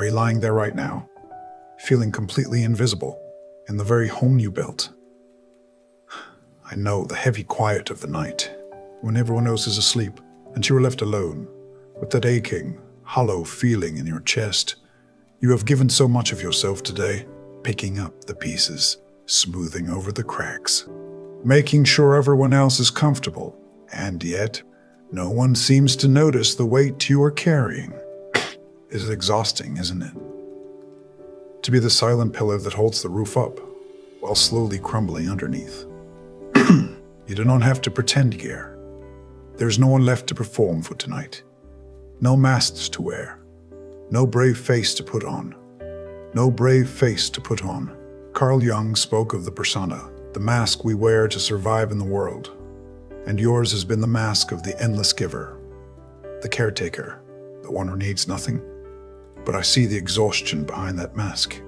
Are you lying there right now, feeling completely invisible in the very home you built? I know the heavy quiet of the night, when everyone else is asleep and you are left alone, with that aching, hollow feeling in your chest. You have given so much of yourself today, picking up the pieces, smoothing over the cracks, making sure everyone else is comfortable, and yet no one seems to notice the weight you are carrying. It is exhausting, isn't it? To be the silent pillar that holds the roof up, while slowly crumbling underneath. You do not have to pretend here. There's no one left to perform for tonight. No masks to wear. No brave face to put on. No brave face to put on. Carl Jung spoke of the persona, the mask we wear to survive in the world. And yours has been the mask of the endless giver, the caretaker, the one who needs nothing. But I see the exhaustion behind that mask.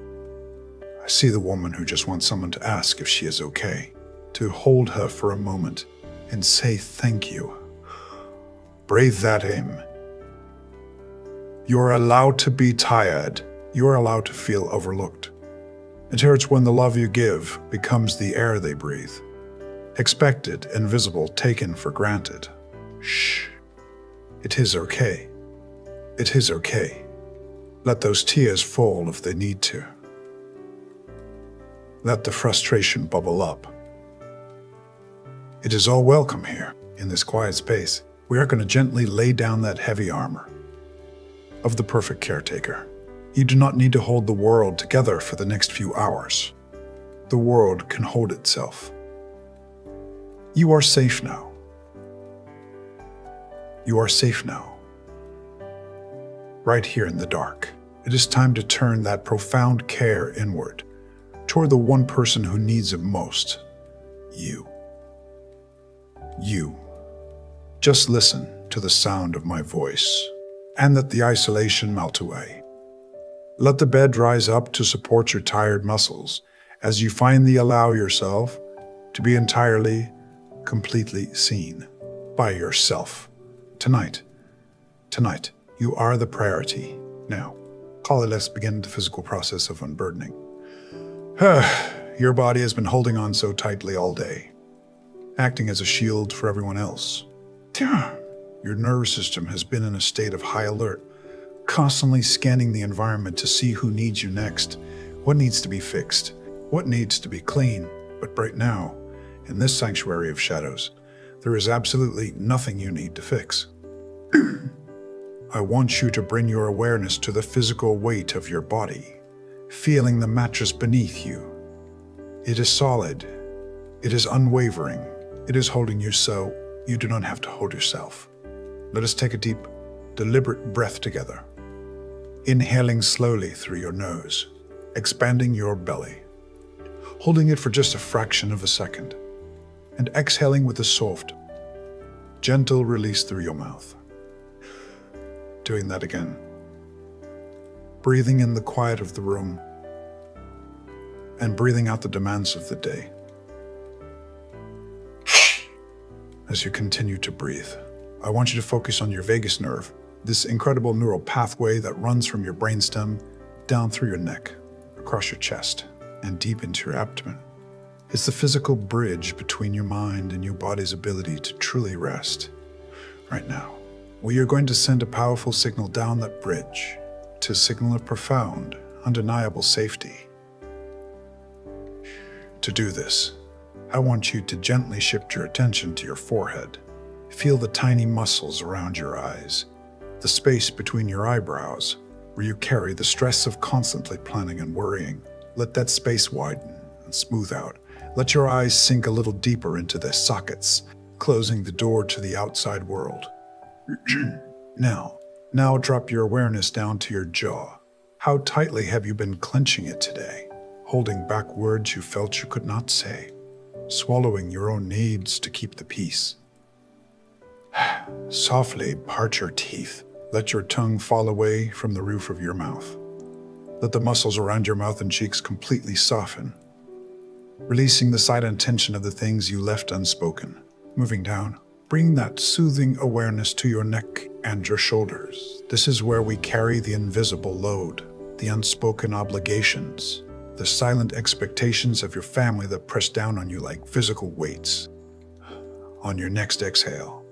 I see the woman who just wants someone to ask if she is okay, to hold her for a moment and say thank you. Breathe that in. You're allowed to be tired. You're allowed to feel overlooked. It hurts when the love you give becomes the air they breathe. Expected, invisible, taken for granted. Shh. It is okay. It is okay. Let those tears fall if they need to. Let the frustration bubble up. It is all welcome here, in this quiet space. We are going to gently lay down that heavy armor of the perfect caretaker. You do not need to hold the world together for the next few hours. The world can hold itself. You are safe now. You are safe now. Right here in the dark. It is time to turn that profound care inward, toward the one person who needs it most. You. You. Just listen to the sound of my voice, and let the isolation melt away. Let the bed rise up to support your tired muscles as you finally allow yourself to be entirely, completely seen by yourself. Tonight, you are the priority. Now, Carl, let's begin the physical process of unburdening. Your body has been holding on so tightly all day, acting as a shield for everyone else. Your nervous system has been in a state of high alert, constantly scanning the environment to see who needs you next, what needs to be fixed, what needs to be clean. But right now, in this sanctuary of shadows, there is absolutely nothing you need to fix. I want you to bring your awareness to the physical weight of your body, feeling the mattress beneath you. It is solid. It is unwavering. It is holding you so you do not have to hold yourself. Let us take a deep, deliberate breath together. Inhaling slowly through your nose, expanding your belly, holding it for just a fraction of a second, and exhaling with a soft, gentle release through your mouth. Doing that again. Breathing in the quiet of the room, and breathing out the demands of the day. As you continue to breathe, I want you to focus on your vagus nerve, this incredible neural pathway that runs from your brainstem down through your neck, across your chest, and deep into your abdomen. It's the physical bridge between your mind and your body's ability to truly rest. Right now, we are going to send a powerful signal down that bridge to signal a profound, undeniable safety. To do this, I want you to gently shift your attention to your forehead. Feel the tiny muscles around your eyes, the space between your eyebrows, where you carry the stress of constantly planning and worrying. Let that space widen and smooth out. Let your eyes sink a little deeper into their sockets, closing the door to the outside world. Now drop your awareness down to your jaw. How tightly have you been clenching it today, holding back words you felt you could not say, swallowing your own needs to keep the peace? Softly part your teeth. Let your tongue fall away from the roof of your mouth. Let the muscles around your mouth and cheeks completely soften, releasing the silent tension of the things you left unspoken. Moving down, bring that soothing awareness to your neck and your shoulders. This is where we carry the invisible load. the unspoken obligations, the silent expectations of your family that press down on you like physical weights. On your next exhale,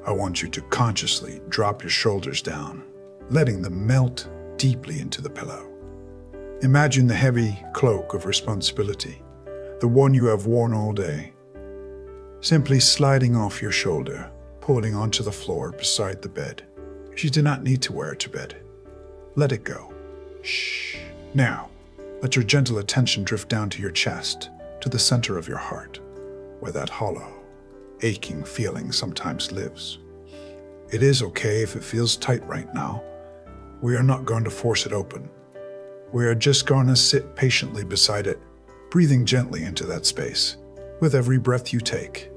I want you to consciously drop your shoulders down, letting them melt deeply into the pillow. Imagine the heavy cloak of responsibility, the one you have worn all day, simply sliding off your shoulder, pulling onto the floor beside the bed. You do not need to wear it to bed. Let it go. Shh. Now, let your gentle attention drift down to your chest, to the center of your heart, where that hollow, aching feeling sometimes lives. It is okay if it feels tight right now. We are not going to force it open. We are just going to sit patiently beside it, breathing gently into that space. With every breath you take,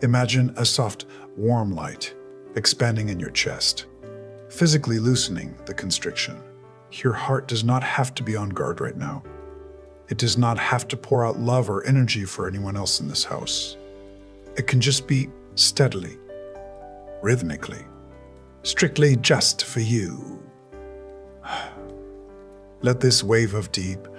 imagine a soft, warm light expanding in your chest, physically loosening the constriction. Your heart does not have to be on guard right now. It does not have to pour out love or energy for anyone else in this house. It can just be steadily, rhythmically, strictly just for you. Let this wave of deep,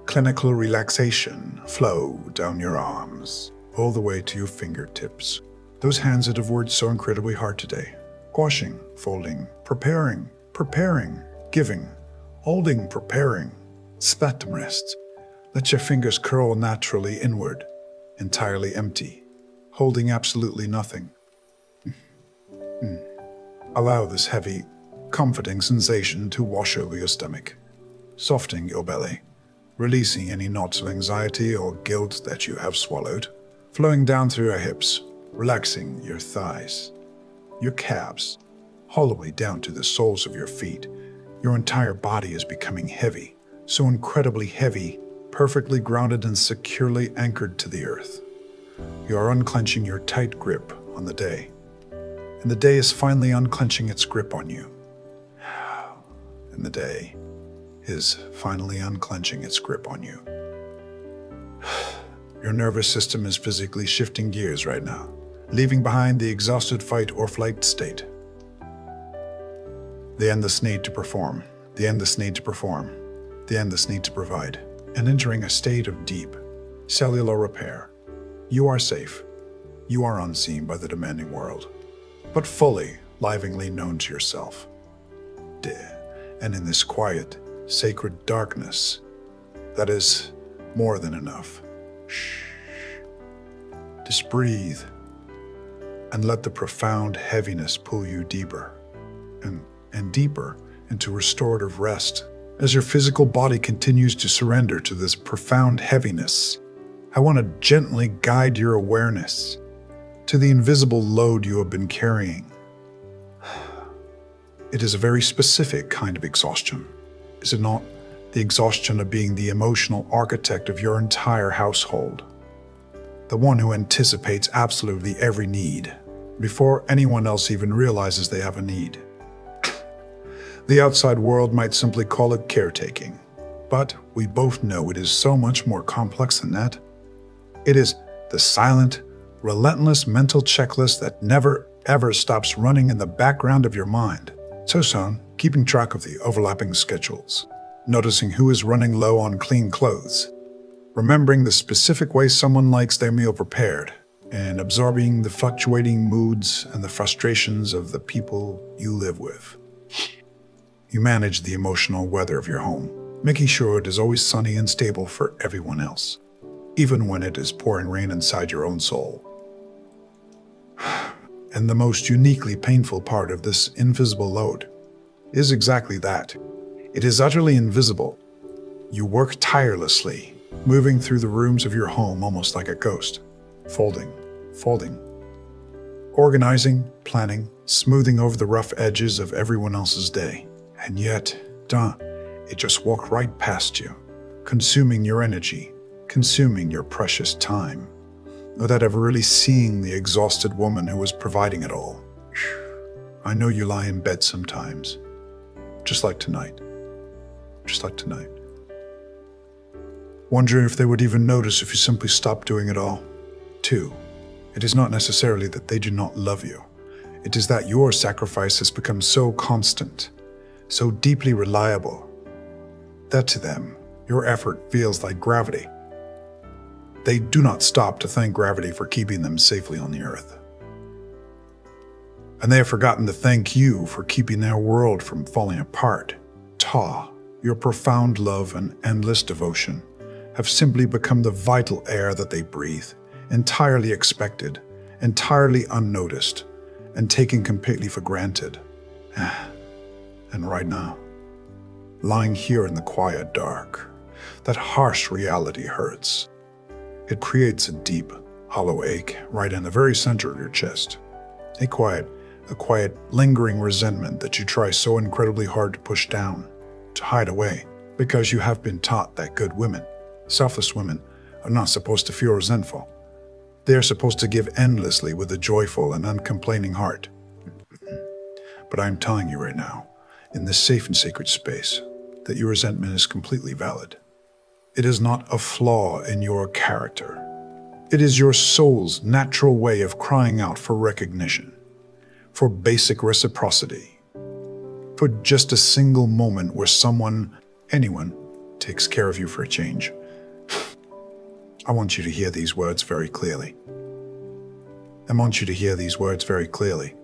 clinical relaxation flow down your arms, all the way to your fingertips. Those hands that have worked so incredibly hard today. Washing, folding, preparing, giving, holding, preparing. Let them rest. Let your fingers curl naturally inward, entirely empty, holding absolutely nothing. Allow this heavy, comforting sensation to wash over your stomach, softening your belly, releasing any knots of anxiety or guilt that you have swallowed, flowing down through your hips, relaxing your thighs, your calves, all the way down to the soles of your feet. Your entire body is becoming heavy, so incredibly heavy, perfectly grounded and securely anchored to the earth. You are unclenching your tight grip on the day, and the day is finally unclenching its grip on you. And the day is finally unclenching its grip on you. Your nervous system is physically shifting gears right now, leaving behind the exhausted fight or flight state. The endless need to perform, the endless need to perform, the endless need to provide, and entering a state of deep cellular repair. You are safe. You are unseen by the demanding world, but fully, livingly known to yourself. And in this quiet, sacred darkness, that is more than enough. Shh. Just breathe and let the profound heaviness pull you deeper and deeper into restorative rest. As your physical body continues to surrender to this profound heaviness, I want to gently guide your awareness to the invisible load you have been carrying. It is a very specific kind of exhaustion, is it not? The exhaustion of being the emotional architect of your entire household. The one who anticipates absolutely every need before anyone else even realizes they have a need. The outside world might simply call it caretaking, but we both know it is so much more complex than that. It is the silent, relentless mental checklist that never ever stops running in the background of your mind. So son, keeping track of the overlapping schedules, noticing who is running low on clean clothes, remembering the specific way someone likes their meal prepared, and absorbing the fluctuating moods and the frustrations of the people you live with. You manage the emotional weather of your home, making sure it is always sunny and stable for everyone else, even when it is pouring rain inside your own soul. And the most uniquely painful part of this invisible load is exactly that. It is utterly invisible. You work tirelessly, moving through the rooms of your home almost like a ghost, folding, organizing, planning, smoothing over the rough edges of everyone else's day. And yet, it just walked right past you, consuming your energy, consuming your precious time, without ever really seeing the exhausted woman who was providing it all. I know you lie in bed sometimes, just like tonight, wondering if they would even notice if you simply stopped doing it all. 2, it is not necessarily that they do not love you. It is that your sacrifice has become so constant, so deeply reliable, that to them, your effort feels like gravity. They do not stop to thank gravity for keeping them safely on the earth. And they have forgotten to thank you for keeping their world from falling apart. Ta, your profound love and endless devotion have simply become the vital air that they breathe, entirely expected, entirely unnoticed, and taken completely for granted. And right now, lying here in the quiet dark, that harsh reality hurts. It creates a deep, hollow ache right in the very center of your chest. A quiet, lingering resentment that you try so incredibly hard to push down, to hide away, because you have been taught that good women, selfless women, are not supposed to feel resentful. They are supposed to give endlessly with a joyful and uncomplaining heart. But I'm telling you right now, in this safe and sacred space, that your resentment is completely valid. It is not a flaw in your character. It is your soul's natural way of crying out for recognition, for basic reciprocity, for just a single moment where anyone, takes care of you for a change. I want you to hear these words very clearly. I want you to hear these words very clearly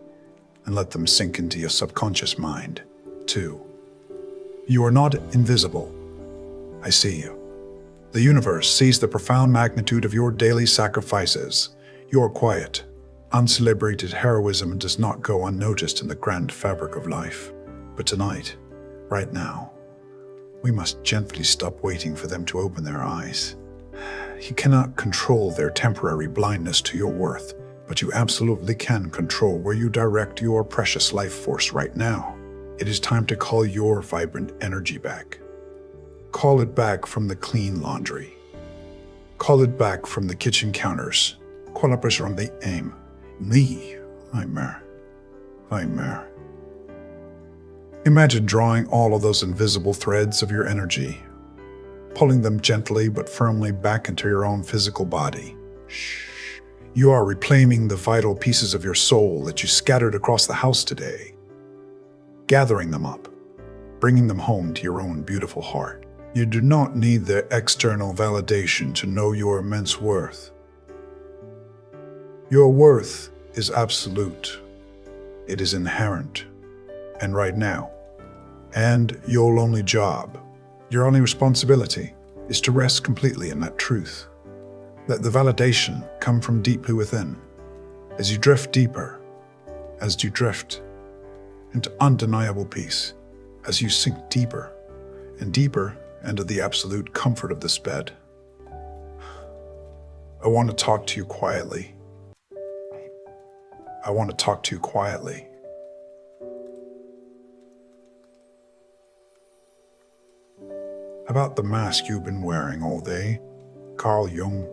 and let them sink into your subconscious mind, too. You are not invisible. I see you. The universe sees the profound magnitude of your daily sacrifices. Your quiet, uncelebrated heroism does not go unnoticed in the grand fabric of life. But tonight, right now, we must gently stop waiting for them to open their eyes. You cannot control their temporary blindness to your worth, but you absolutely can control where you direct your precious life force right now. It is time to call your vibrant energy back. Call it back from the clean laundry. Call it back from the kitchen counters. Call it from the aim. Me, Nightmare. Imagine drawing all of those invisible threads of your energy, pulling them gently but firmly back into your own physical body. Shh. You are reclaiming the vital pieces of your soul that you scattered across the house today, gathering them up, bringing them home to your own beautiful heart. You do not need the external validation to know your immense worth. Your worth is absolute. It is inherent. And right now, and your only job, your only responsibility, is to rest completely in that truth. Let the validation come from deeply within. As you drift deeper, as you drift into undeniable peace, as you sink deeper and deeper into the absolute comfort of this bed. I want to talk to you quietly. I want to talk to you quietly. About the mask you've been wearing all day. Carl Jung,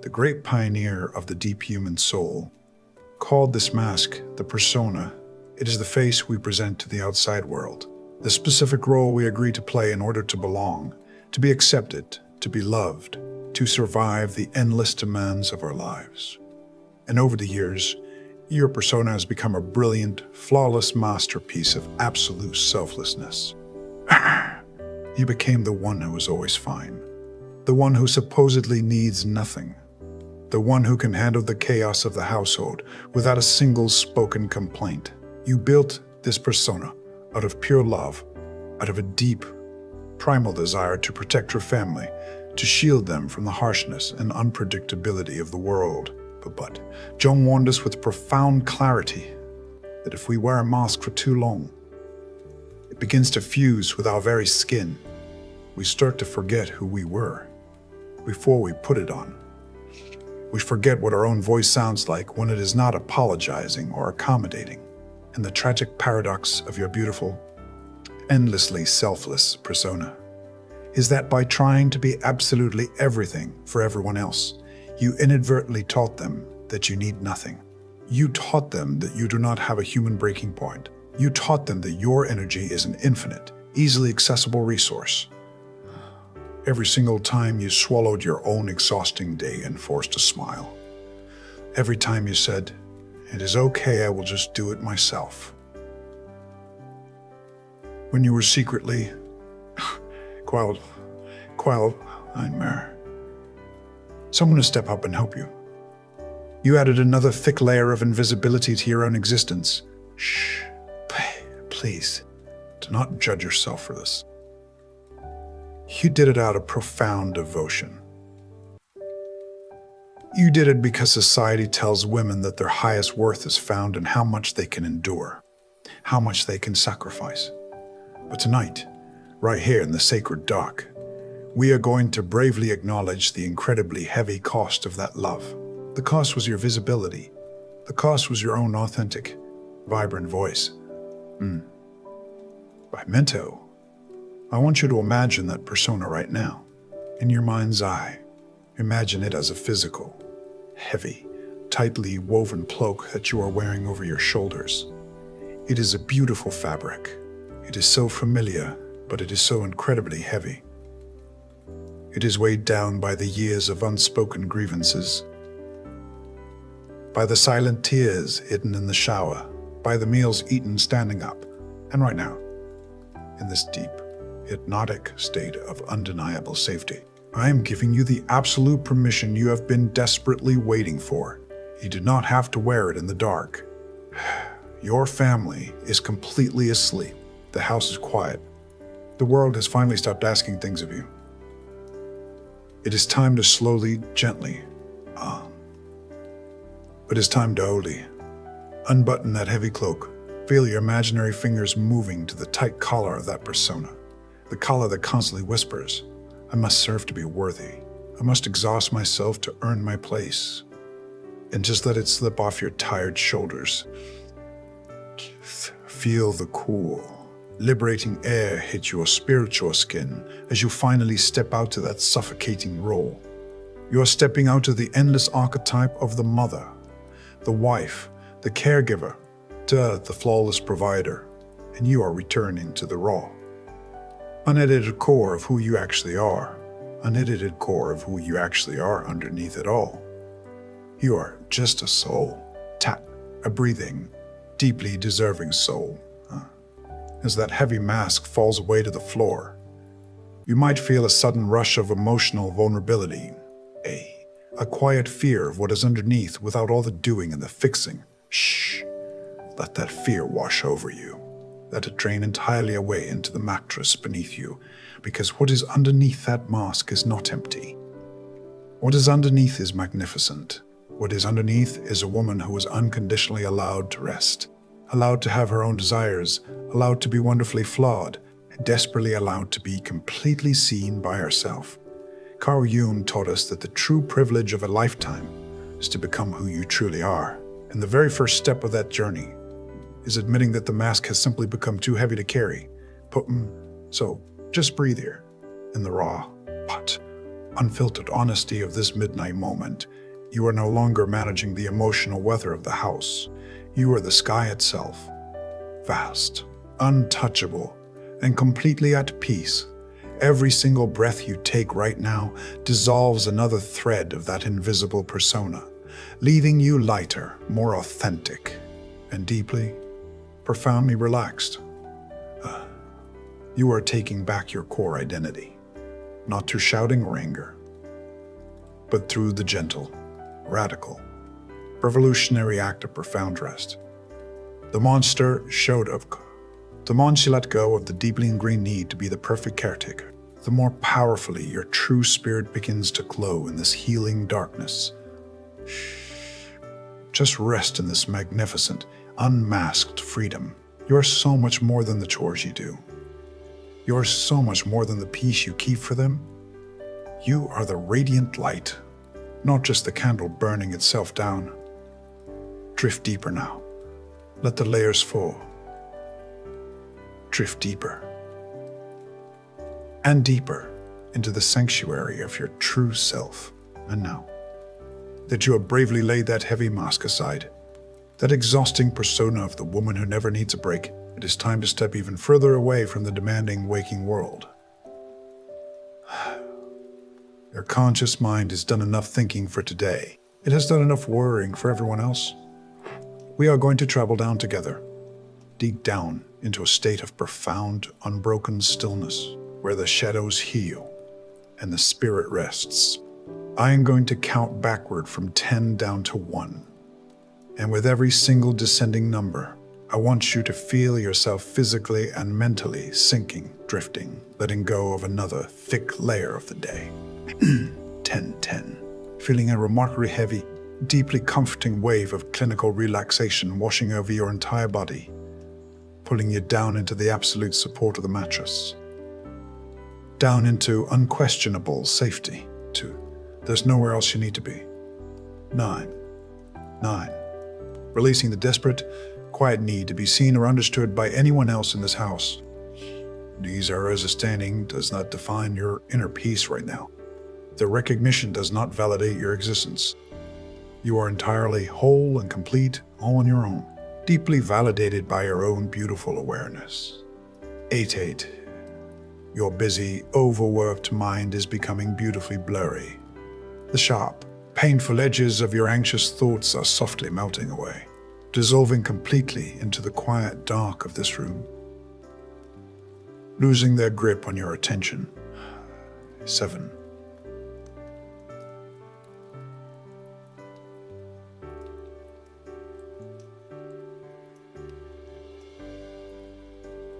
the great pioneer of the deep human soul, called this mask the persona. It is the face we present to the outside world, the specific role we agree to play in order to belong, to be accepted, to be loved, to survive the endless demands of our lives. And over the years, your persona has become a brilliant, flawless masterpiece of absolute selflessness. You became the one who is always fine, the one who supposedly needs nothing, the one who can handle the chaos of the household without a single spoken complaint. You built this persona out of pure love, out of a deep, primal desire to protect your family, to shield them from the harshness and unpredictability of the world. But Jung warned us with profound clarity that if we wear a mask for too long, it begins to fuse with our very skin. We start to forget who we were before we put it on. We forget what our own voice sounds like when it is not apologizing or accommodating. And the tragic paradox of your beautiful, endlessly selfless persona is that by trying to be absolutely everything for everyone else, you inadvertently taught them that you need nothing. You taught them that you do not have a human breaking point. You taught them that your energy is an infinite, easily accessible resource. Every single time you swallowed your own exhausting day and forced a smile. Every time you said, It is okay, I will just do it myself. When you were secretly quelled nightmare, someone to step up and help you. You added another thick layer of invisibility to your own existence. Shh, please, do not judge yourself for this. You did it out of profound devotion. You did it because society tells women that their highest worth is found in how much they can endure, how much they can sacrifice. But tonight, right here in the sacred dark, we are going to bravely acknowledge the incredibly heavy cost of that love. The cost was your visibility. The cost was your own authentic, vibrant voice. By Mento, I want you to imagine that persona right now. In your mind's eye, imagine it as a physical, heavy, tightly woven cloak that you are wearing over your shoulders. It is a beautiful fabric. It is so familiar, but it is so incredibly heavy. It is weighed down by the years of unspoken grievances, by the silent tears hidden in the shower, by the meals eaten standing up, and right now, in this deep, hypnotic state of undeniable safety. I am giving you the absolute permission you have been desperately waiting for. You do not have to wear it in the dark. Your family is completely asleep. The house is quiet. The world has finally stopped asking things of you. It is time to slowly, gently, it is time to only unbutton that heavy cloak. Feel your imaginary fingers moving to the tight collar of that persona. The collar that constantly whispers, I must serve to be worthy. I must exhaust myself to earn my place. And just let it slip off your tired shoulders. Feel the cool, liberating air hit your spiritual skin as you finally step out to that suffocating role. You are stepping out of the endless archetype of the mother, the wife, the caregiver, to the flawless provider, and you are returning to the raw, unedited core of who you actually are, unedited core of who you actually are underneath it all. You are just a soul, a breathing, deeply deserving soul. As that heavy mask falls away to the floor, you might feel a sudden rush of emotional vulnerability, a quiet fear of what is underneath without all the doing and the fixing. Shh. Let that fear wash over you. Let it drain entirely away into the mattress beneath you, because what is underneath that mask is not empty. What is underneath is magnificent. What is underneath is a woman who is unconditionally allowed to rest, allowed to have her own desires, allowed to be wonderfully flawed, and desperately allowed to be completely seen by herself. Carl Jung taught us that the true privilege of a lifetime is to become who you truly are. And the very first step of that journey is admitting that the mask has simply become too heavy to carry. So just breathe here in the raw, but unfiltered honesty of this midnight moment. You are no longer managing the emotional weather of the house. You are the sky itself, vast, untouchable, and completely at peace. Every single breath you take right now dissolves another thread of that invisible persona, leaving you lighter, more authentic, and deeply, profoundly relaxed. You are taking back your core identity, not through shouting or anger, but through the gentle, radical, revolutionary act of profound rest. The monster let go of the deeply ingrained need to be the perfect caretaker. The more powerfully your true spirit begins to glow in this healing darkness. Just rest in this magnificent, unmasked freedom. You are so much more than the chores you do. You are so much more than the peace you keep for them. You are the radiant light, not just the candle burning itself down. Drift deeper now. Let the layers fall. Drift deeper and deeper into the sanctuary of your true self. And now that you have bravely laid that heavy mask aside, that exhausting persona of the woman who never needs a break, it is time to step even further away from the demanding waking world. Your conscious mind has done enough thinking for today. It has done enough worrying for everyone else. We are going to travel down together, deep down into a state of profound, unbroken stillness, where the shadows heal and the spirit rests. I am going to count backward from 10 down to 1. And with every single descending number, I want you to feel yourself physically and mentally sinking, drifting, letting go of another thick layer of the day. 10, 10. Feeling a remarkably heavy, deeply comforting wave of clinical relaxation washing over your entire body, pulling you down into the absolute support of the mattress. Down into unquestionable safety. 2. There's nowhere else you need to be. 9. 9. Releasing the desperate, quiet need to be seen or understood by anyone else in this house. These errors of standing does not define your inner peace right now. The recognition does not validate your existence. You are entirely whole and complete, all on your own, deeply validated by your own beautiful awareness. 8, 8. Your busy, overworked mind is becoming beautifully blurry. The sharp, painful edges of your anxious thoughts are softly melting away, dissolving completely into the quiet dark of this room, losing their grip on your attention. 7.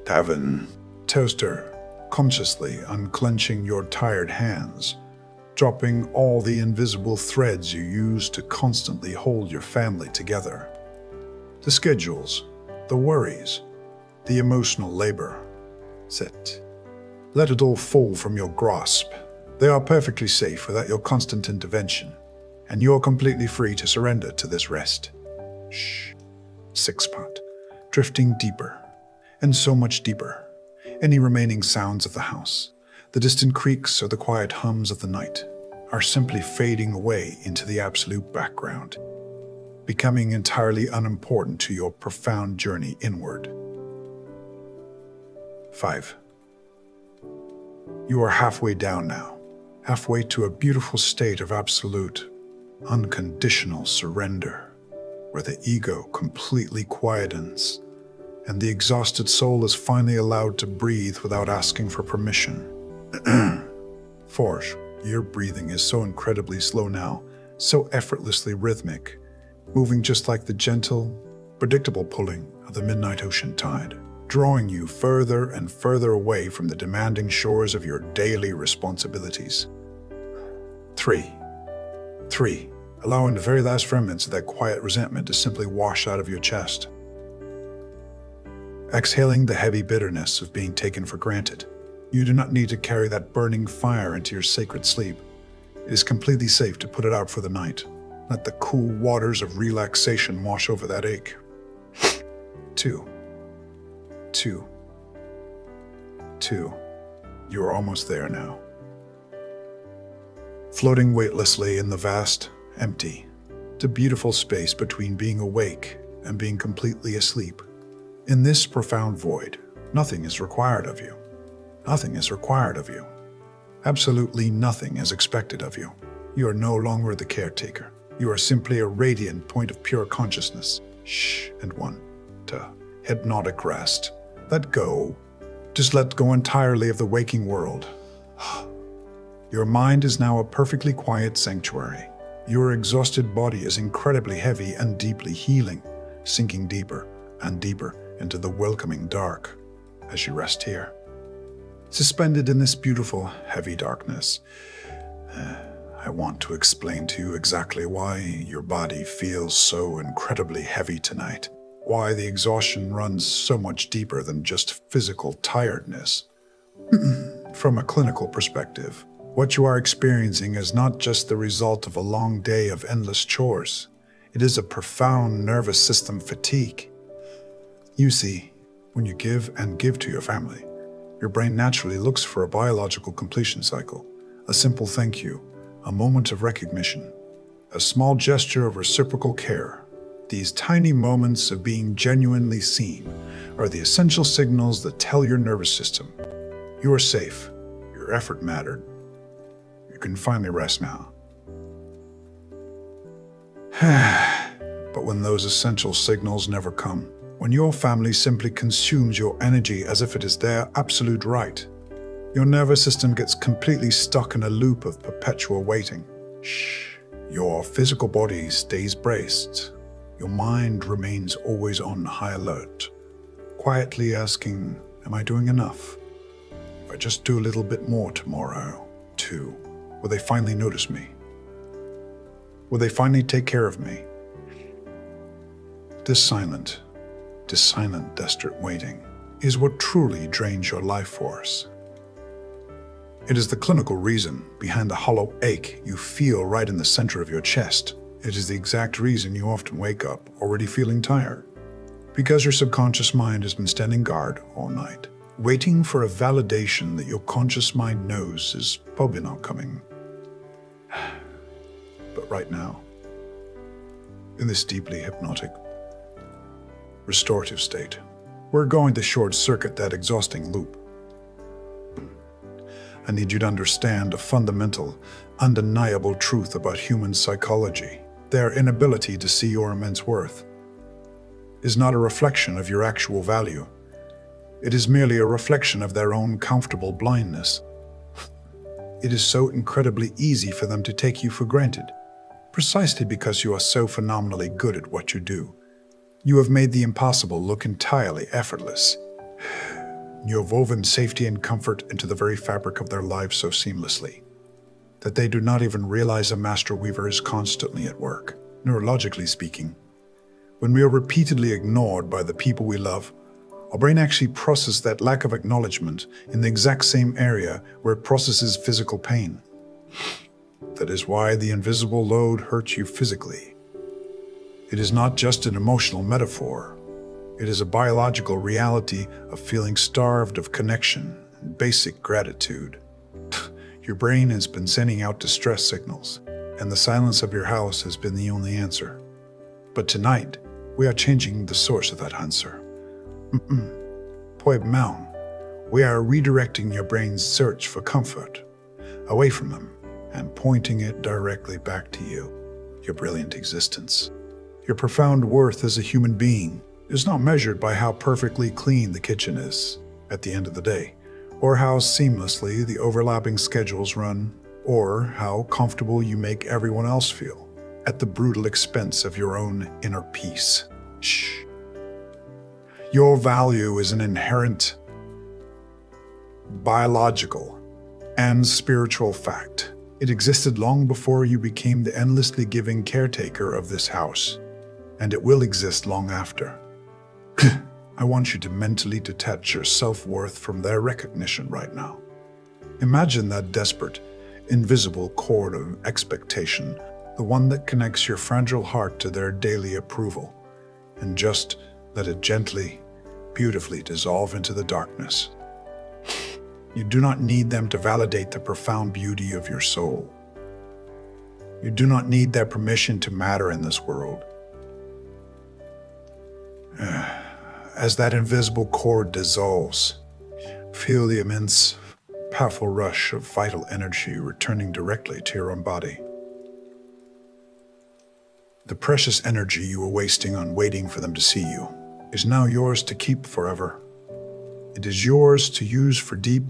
Tavern. Toaster, consciously unclenching your tired hands, dropping all the invisible threads you use to constantly hold your family together. The schedules, the worries, the emotional labor. Sit. Let it all fall from your grasp. They are perfectly safe without your constant intervention, and you are completely free to surrender to this rest. Shh. 6 part. Drifting deeper, and so much deeper. Any remaining sounds of the house, the distant creaks or the quiet hums of the night, are simply fading away into the absolute background, becoming entirely unimportant to your profound journey inward. 5. You are halfway down now, halfway to a beautiful state of absolute, unconditional surrender, where the ego completely quietens, and the exhausted soul is finally allowed to breathe without asking for permission. 4. Your breathing is so incredibly slow now, so effortlessly rhythmic, moving just like the gentle, predictable pulling of the midnight ocean tide, drawing you further and further away from the demanding shores of your daily responsibilities. 3. Allowing the very last remnants of that quiet resentment to simply wash out of your chest. Exhaling the heavy bitterness of being taken for granted. You do not need to carry that burning fire into your sacred sleep. It is completely safe to put it out for the night. Let the cool waters of relaxation wash over that ache. 2. You are almost there now. Floating weightlessly in the vast, empty, the beautiful space between being awake and being completely asleep. In this profound void, nothing is required of you. Nothing is required of you. Absolutely nothing is expected of you. You are no longer the caretaker. You are simply a radiant point of pure consciousness. And one to hypnotic rest. Let go. Just let go entirely of the waking world. Your mind is now a perfectly quiet sanctuary. Your exhausted body is incredibly heavy and deeply healing, sinking deeper and deeper into the welcoming dark as you rest here. Suspended in this beautiful, heavy darkness, I want to explain to you exactly why your body feels so incredibly heavy tonight, why the exhaustion runs so much deeper than just physical tiredness. From a clinical perspective, what you are experiencing is not just the result of a long day of endless chores. It is a profound nervous system fatigue. You see, when you give and give to your family, your brain naturally looks for a biological completion cycle, a simple thank you, a moment of recognition, a small gesture of reciprocal care. These tiny moments of being genuinely seen are the essential signals that tell your nervous system, you are safe, your effort mattered. You can finally rest now. But But when those essential signals never come, when your family simply consumes your energy as if it is their absolute right, your nervous system gets completely stuck in a loop of perpetual waiting. Shh. Your physical body stays braced. Your mind remains always on high alert, quietly asking, am I doing enough? If I just do a little bit more tomorrow, too, will they finally notice me? Will they finally take care of me? This silent, desperate waiting is what truly drains your life force. It is the clinical reason behind the hollow ache you feel right in the center of your chest. It is the exact reason you often wake up already feeling tired. Because your subconscious mind has been standing guard all night, waiting for a validation that your conscious mind knows is probably not coming. But right now, in this deeply hypnotic, restorative state, we're going to short-circuit that exhausting loop. I need you to understand a fundamental, undeniable truth about human psychology. Their inability to see your immense worth is not a reflection of your actual value. It is merely a reflection of their own comfortable blindness. It is so incredibly easy for them to take you for granted, precisely because you are so phenomenally good at what you do. You have made the impossible look entirely effortless. You have woven safety and comfort into the very fabric of their lives so seamlessly that they do not even realize a master weaver is constantly at work. Neurologically speaking, when we are repeatedly ignored by the people we love, our brain actually processes that lack of acknowledgement in the exact same area where it processes physical pain. That is why the invisible load hurts you physically. It is not just an emotional metaphor. It is a biological reality of feeling starved of connection and basic gratitude. Your brain has been sending out distress signals, and the silence of your house has been the only answer. But tonight, we are changing the source of that answer. Poib Mound, we are redirecting your brain's search for comfort away from them and pointing it directly back to you, your brilliant existence. Your profound worth as a human being is not measured by how perfectly clean the kitchen is at the end of the day, or how seamlessly the overlapping schedules run, or how comfortable you make everyone else feel at the brutal expense of your own inner peace. Shh. Your value is an inherent biological and spiritual fact. It existed long before you became the endlessly giving caretaker of this house, and it will exist long after. I want you to mentally detach your self-worth from their recognition right now. Imagine that desperate, invisible cord of expectation, the one that connects your fragile heart to their daily approval, and just let it gently, beautifully dissolve into the darkness. You do not need them to validate the profound beauty of your soul. You do not need their permission to matter in this world. As that invisible cord dissolves, feel the immense, powerful rush of vital energy returning directly to your own body. The precious energy you were wasting on waiting for them to see you is now yours to keep forever. It is yours to use for deep,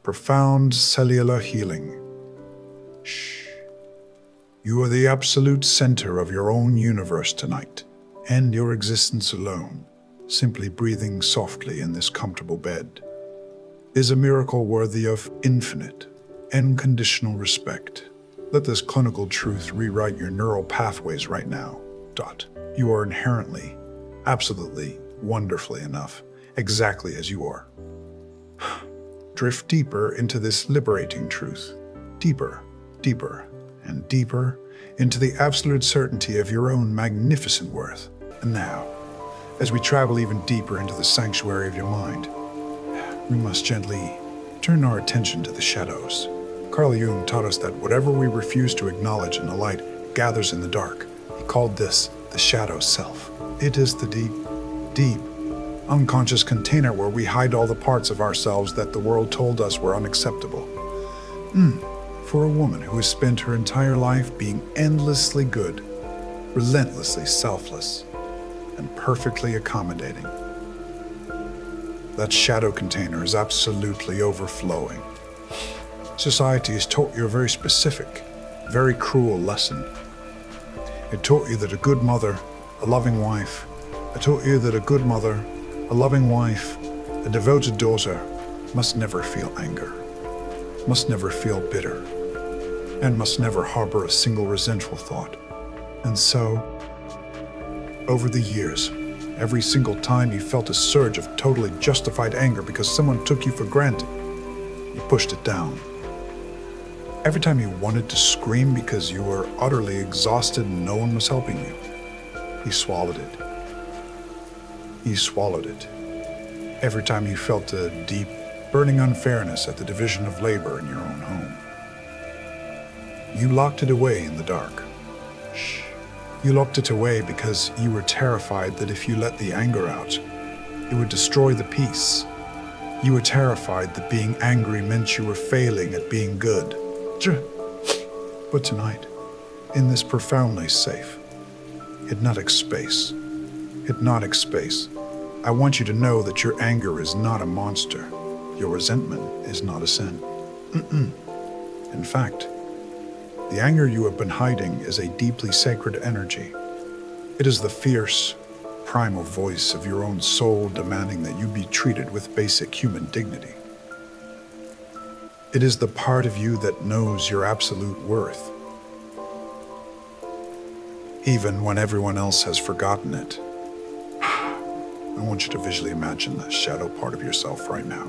profound cellular healing. Shh. You are the absolute center of your own universe tonight, and your existence alone, simply breathing softly in this comfortable bed, is a miracle worthy of infinite, unconditional respect. Let this clinical truth rewrite your neural pathways right now. You are inherently, absolutely, wonderfully enough, exactly as you are. Drift deeper into this liberating truth. Deeper, deeper, and deeper into the absolute certainty of your own magnificent worth. And now, as we travel even deeper into the sanctuary of your mind, we must gently turn our attention to the shadows. Carl Jung taught us that whatever we refuse to acknowledge in the light gathers in the dark. He called this the shadow self. It is the deep, deep, unconscious container where we hide all the parts of ourselves that the world told us were unacceptable. For a woman who has spent her entire life being endlessly good, relentlessly selfless, and perfectly accommodating. That shadow container is absolutely overflowing. Society has taught you a very specific, very cruel lesson. It taught you that a good mother, a loving wife, it taught you that a good mother, a loving wife, a devoted daughter must never feel anger, must never feel bitter, and must never harbor a single resentful thought. And so, over the years, every single time you felt a surge of totally justified anger because someone took you for granted, you pushed it down. Every time you wanted to scream because you were utterly exhausted and no one was helping you, you swallowed it. You swallowed it. Every time you felt a deep, burning unfairness at the division of labor in your own home, you locked it away in the dark. Shh. You locked it away because you were terrified that if you let the anger out, it would destroy the peace. You were terrified that being angry meant you were failing at being good. But tonight, in this profoundly safe, hypnotic space, I want you to know that your anger is not a monster. Your resentment is not a sin. In fact, the anger you have been hiding is a deeply sacred energy. It is the fierce, primal voice of your own soul demanding that you be treated with basic human dignity. It is the part of you that knows your absolute worth, even when everyone else has forgotten it. I want you to visually imagine the shadow part of yourself right now.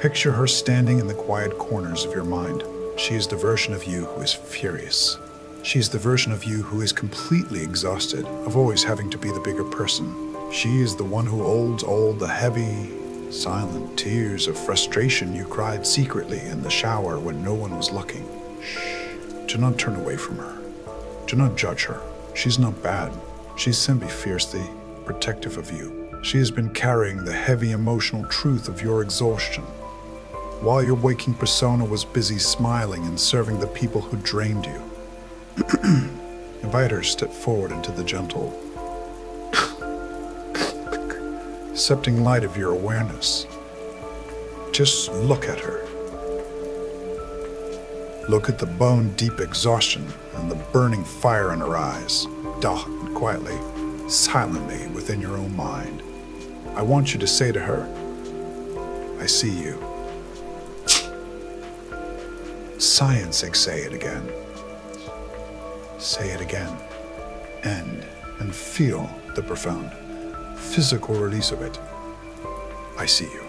Picture her standing in the quiet corners of your mind. She is the version of you who is furious. She is the version of you who is completely exhausted of always having to be the bigger person. She is the one who holds all the heavy, silent tears of frustration you cried secretly in the shower when no one was looking. Shh. Do not turn away from her. Do not judge her. She's not bad. She's simply fiercely protective of you. She has been carrying the heavy emotional truth of your exhaustion, while your waking persona was busy smiling and serving the people who drained you. Invite her to step forward into the gentle, accepting light of your awareness. Just look at her. Look at the bone-deep exhaustion and the burning fire in her eyes, dark and quietly, silently within your own mind. I want you to say to her, I see you. Science, say it again. Say it again. And feel the profound physical release of it. I see you.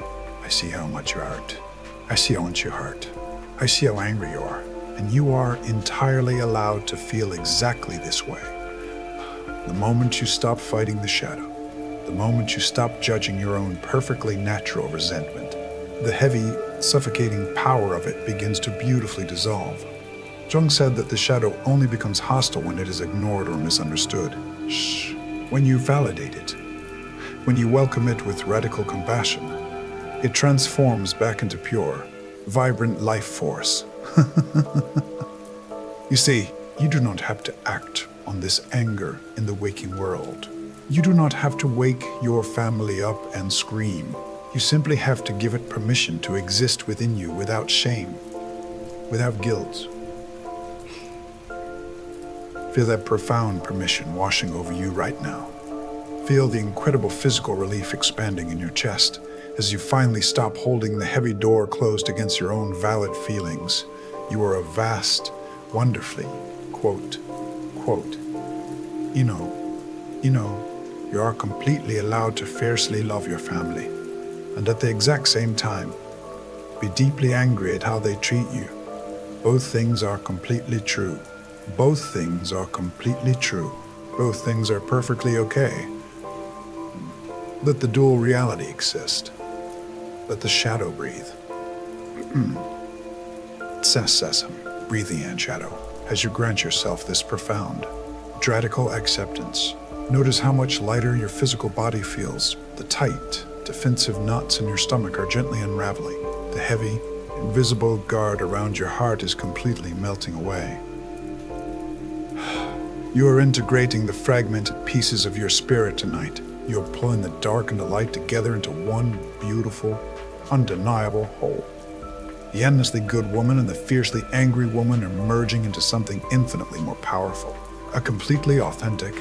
I see how much you hurt. I see how much you hurt. I see how angry you are. And you are entirely allowed to feel exactly this way. The moment you stop fighting the shadow, the moment you stop judging your own perfectly natural resentment, the heavy, suffocating power of it begins to beautifully dissolve. Jung said that the shadow only becomes hostile when it is ignored or misunderstood. Shh. When you validate it, when you welcome it with radical compassion, it transforms back into pure, vibrant life force. You see, you do not have to act on this anger in the waking world. You do not have to wake your family up and scream. You simply have to give it permission to exist within you without shame, without guilt. Feel that profound permission washing over you right now. Feel the incredible physical relief expanding in your chest as you finally stop holding the heavy door closed against your own valid feelings. You are a vast, wonderfully, quote, you are completely allowed to fiercely love your family, and at the exact same time, be deeply angry at how they treat you. Both things are completely true. Both things are completely true. Both things are perfectly okay. Let the dual reality exist. Let the shadow breathe. Sesame, breathing in shadow, as you grant yourself this profound, radical acceptance. Notice how much lighter your physical body feels. The tight, defensive knots in your stomach are gently unraveling. The heavy, invisible guard around your heart is completely melting away. You are integrating the fragmented pieces of your spirit tonight. You are pulling the dark and the light together into one beautiful, undeniable whole. The endlessly good woman and the fiercely angry woman are merging into something infinitely more powerful. A completely authentic,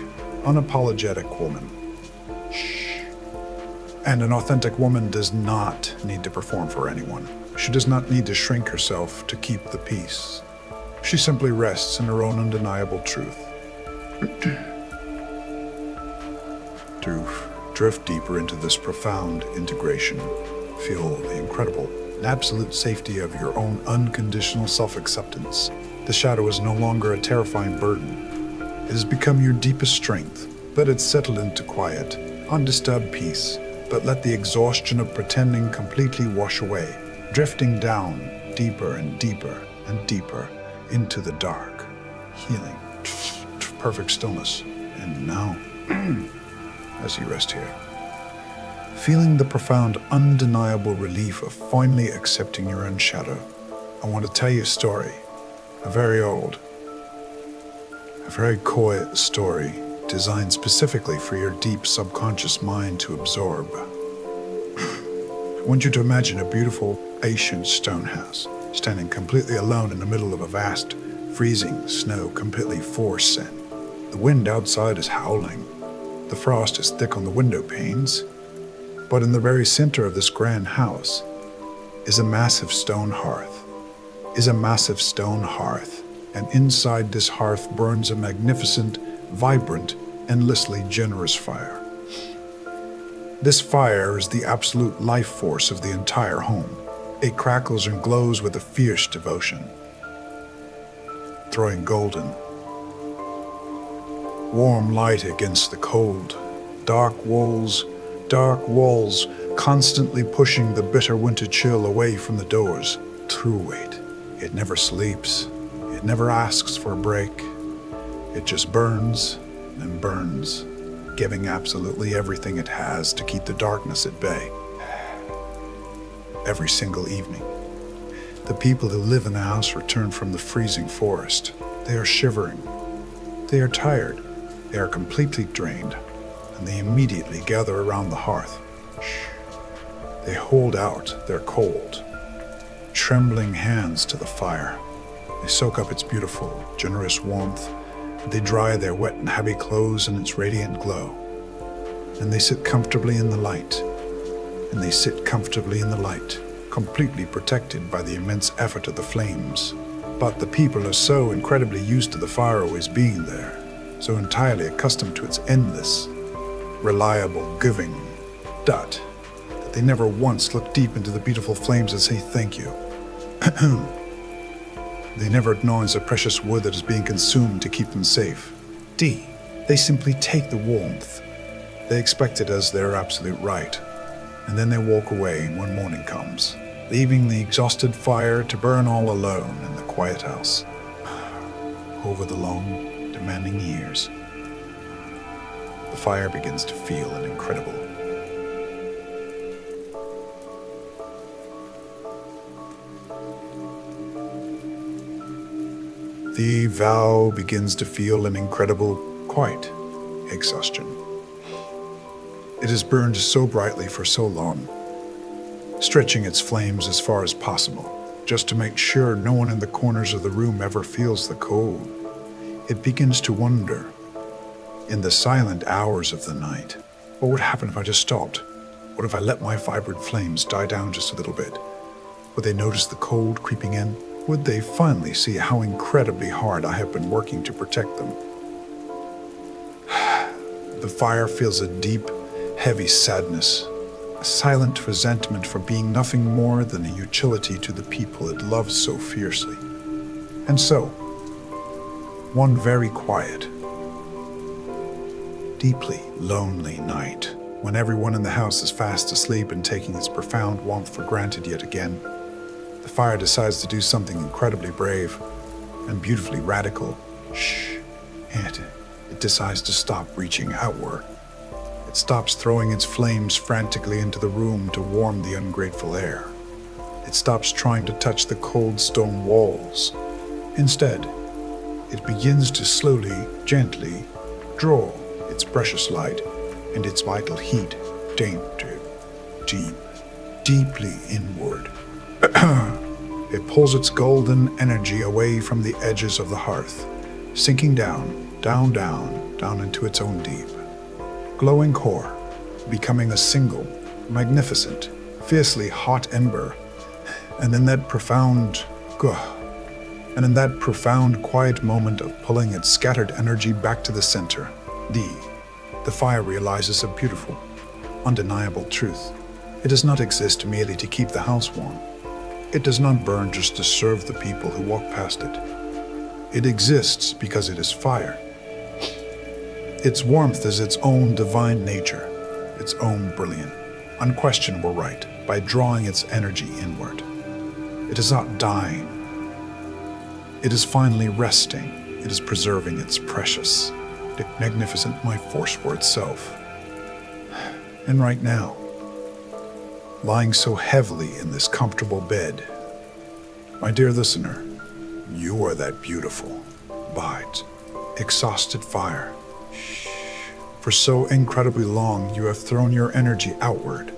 unapologetic woman. Shh. And an authentic woman does not need to perform for anyone. She does not need to shrink herself to keep the peace. She simply rests in her own undeniable truth. To drift deeper into this profound integration, feel the incredible and absolute safety of your own unconditional self-acceptance. The shadow is no longer a terrifying burden. It has become your deepest strength. Let it settle into quiet, undisturbed peace, but let the exhaustion of pretending completely wash away, drifting down deeper and deeper and deeper into the dark, healing, perfect stillness. And now, as you rest here, feeling the profound, undeniable relief of finally accepting your own shadow, I want to tell you a story, a very old, a very coy story designed specifically for your deep subconscious mind to absorb. I want you to imagine a beautiful, ancient stone house, standing completely alone in the middle of a vast, freezing snow, completely forced in. The wind outside is howling. The frost is thick on the window panes. But in the very center of this grand house is a massive stone hearth. And inside this hearth burns a magnificent, vibrant, endlessly generous fire. This fire is the absolute life force of the entire home. It crackles and glows with a fierce devotion, throwing golden, warm light against the cold, dark walls, constantly pushing the bitter winter chill away from the doors. True weight. It never sleeps. It never asks for a break. It just burns and burns, giving absolutely everything it has to keep the darkness at bay. Every single evening, the people who live in the house return from the freezing forest. They are shivering. They are tired. They are completely drained. And they immediately gather around the hearth. They hold out their cold, trembling hands to the fire. They soak up its beautiful, generous warmth. They dry their wet and heavy clothes in its radiant glow. And they sit comfortably in the light. Completely protected by the immense effort of the flames. But the people are so incredibly used to the fire always being there, so entirely accustomed to its endless, reliable giving that they never once look deep into the beautiful flames and say thank you. They never acknowledge the precious wood that is being consumed to keep them safe. They simply take the warmth. They expect it as their absolute right. And then they walk away when morning comes, leaving the exhausted fire to burn all alone in the quiet house. Over the long, demanding years, the fire begins to feel an incredible. The vow begins to feel an incredible, quiet exhaustion. It has burned so brightly for so long, stretching its flames as far as possible, just to make sure no one in the corners of the room ever feels the cold. It begins to wonder, in the silent hours of the night, what would happen if I just stopped? What if I let my vibrant flames die down just a little bit? Would they notice the cold creeping in? Would they finally see how incredibly hard I have been working to protect them? The fire feels a deep, heavy sadness, a silent resentment for being nothing more than a utility to the people it loves so fiercely. And so, one very quiet, deeply lonely night, when everyone in the house is fast asleep and taking its profound warmth for granted yet again, the fire decides to do something incredibly brave and beautifully radical. It decides to stop reaching outward. It stops throwing its flames frantically into the room to warm the ungrateful air. It stops trying to touch the cold stone walls. Instead, it begins to slowly, gently draw its precious light and its vital heat deeply inward. It pulls its golden energy away from the edges of the hearth, sinking down into its own deep, glowing core, becoming a single, magnificent, fiercely hot ember. And in that profound, quiet moment of pulling its scattered energy back to the center, the fire realizes a beautiful, undeniable truth. It does not exist merely to keep the house warm. It does not burn just to serve the people who walk past it. It exists because it is fire. Its warmth is its own divine nature, its own brilliant, unquestionable right by drawing its energy inward. It is not dying. It is finally resting. It is preserving its precious, magnificent life force for itself. And right now, lying so heavily in this comfortable bed, my dear listener, you are that beautiful, but exhausted fire. For so incredibly long, you have thrown your energy outward,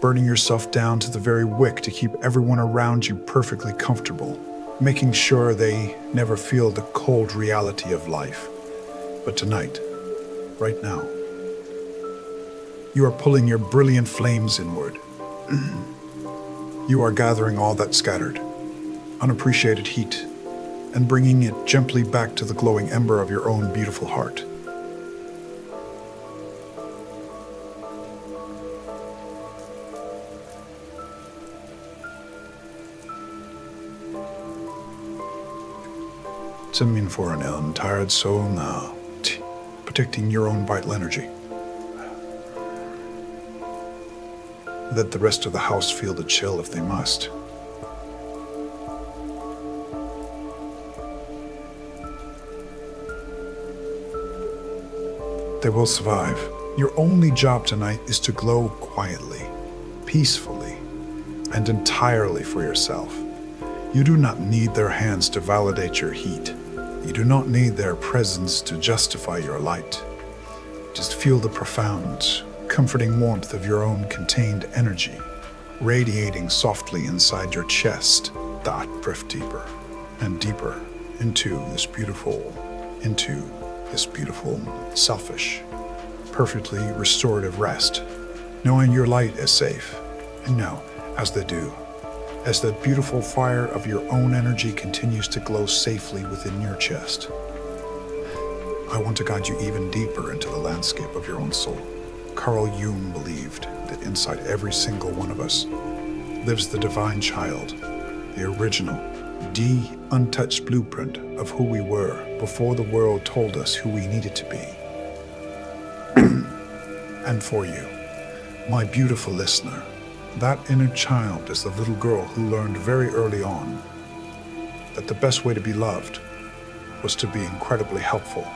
burning yourself down to the very wick to keep everyone around you perfectly comfortable, making sure they never feel the cold reality of life. But tonight, right now, you are pulling your brilliant flames inward. You are gathering all that scattered, unappreciated heat and bringing it gently back to the glowing ember of your own beautiful heart. It's a mean for an ill and tired soul now, protecting your own vital energy. Let the rest of the house feel the chill if they must. They will survive. Your only job tonight is to glow quietly, peacefully, and entirely for yourself. You do not need their hands to validate your heat. You do not need their presence to justify your light. Just feel the profound, comforting warmth of your own contained energy, radiating softly inside your chest. That drift deeper and deeper into this beautiful, selfish, perfectly restorative rest, knowing your light is safe. And know, as they do, as that beautiful fire of your own energy continues to glow safely within your chest, I want to guide you even deeper into the landscape of your own soul. Carl Jung believed that inside every single one of us lives the divine child, the original, untouched blueprint of who we were before the world told us who we needed to be. And for you, my beautiful listener, that inner child is the little girl who learned very early on that the best way to be loved was to be incredibly helpful.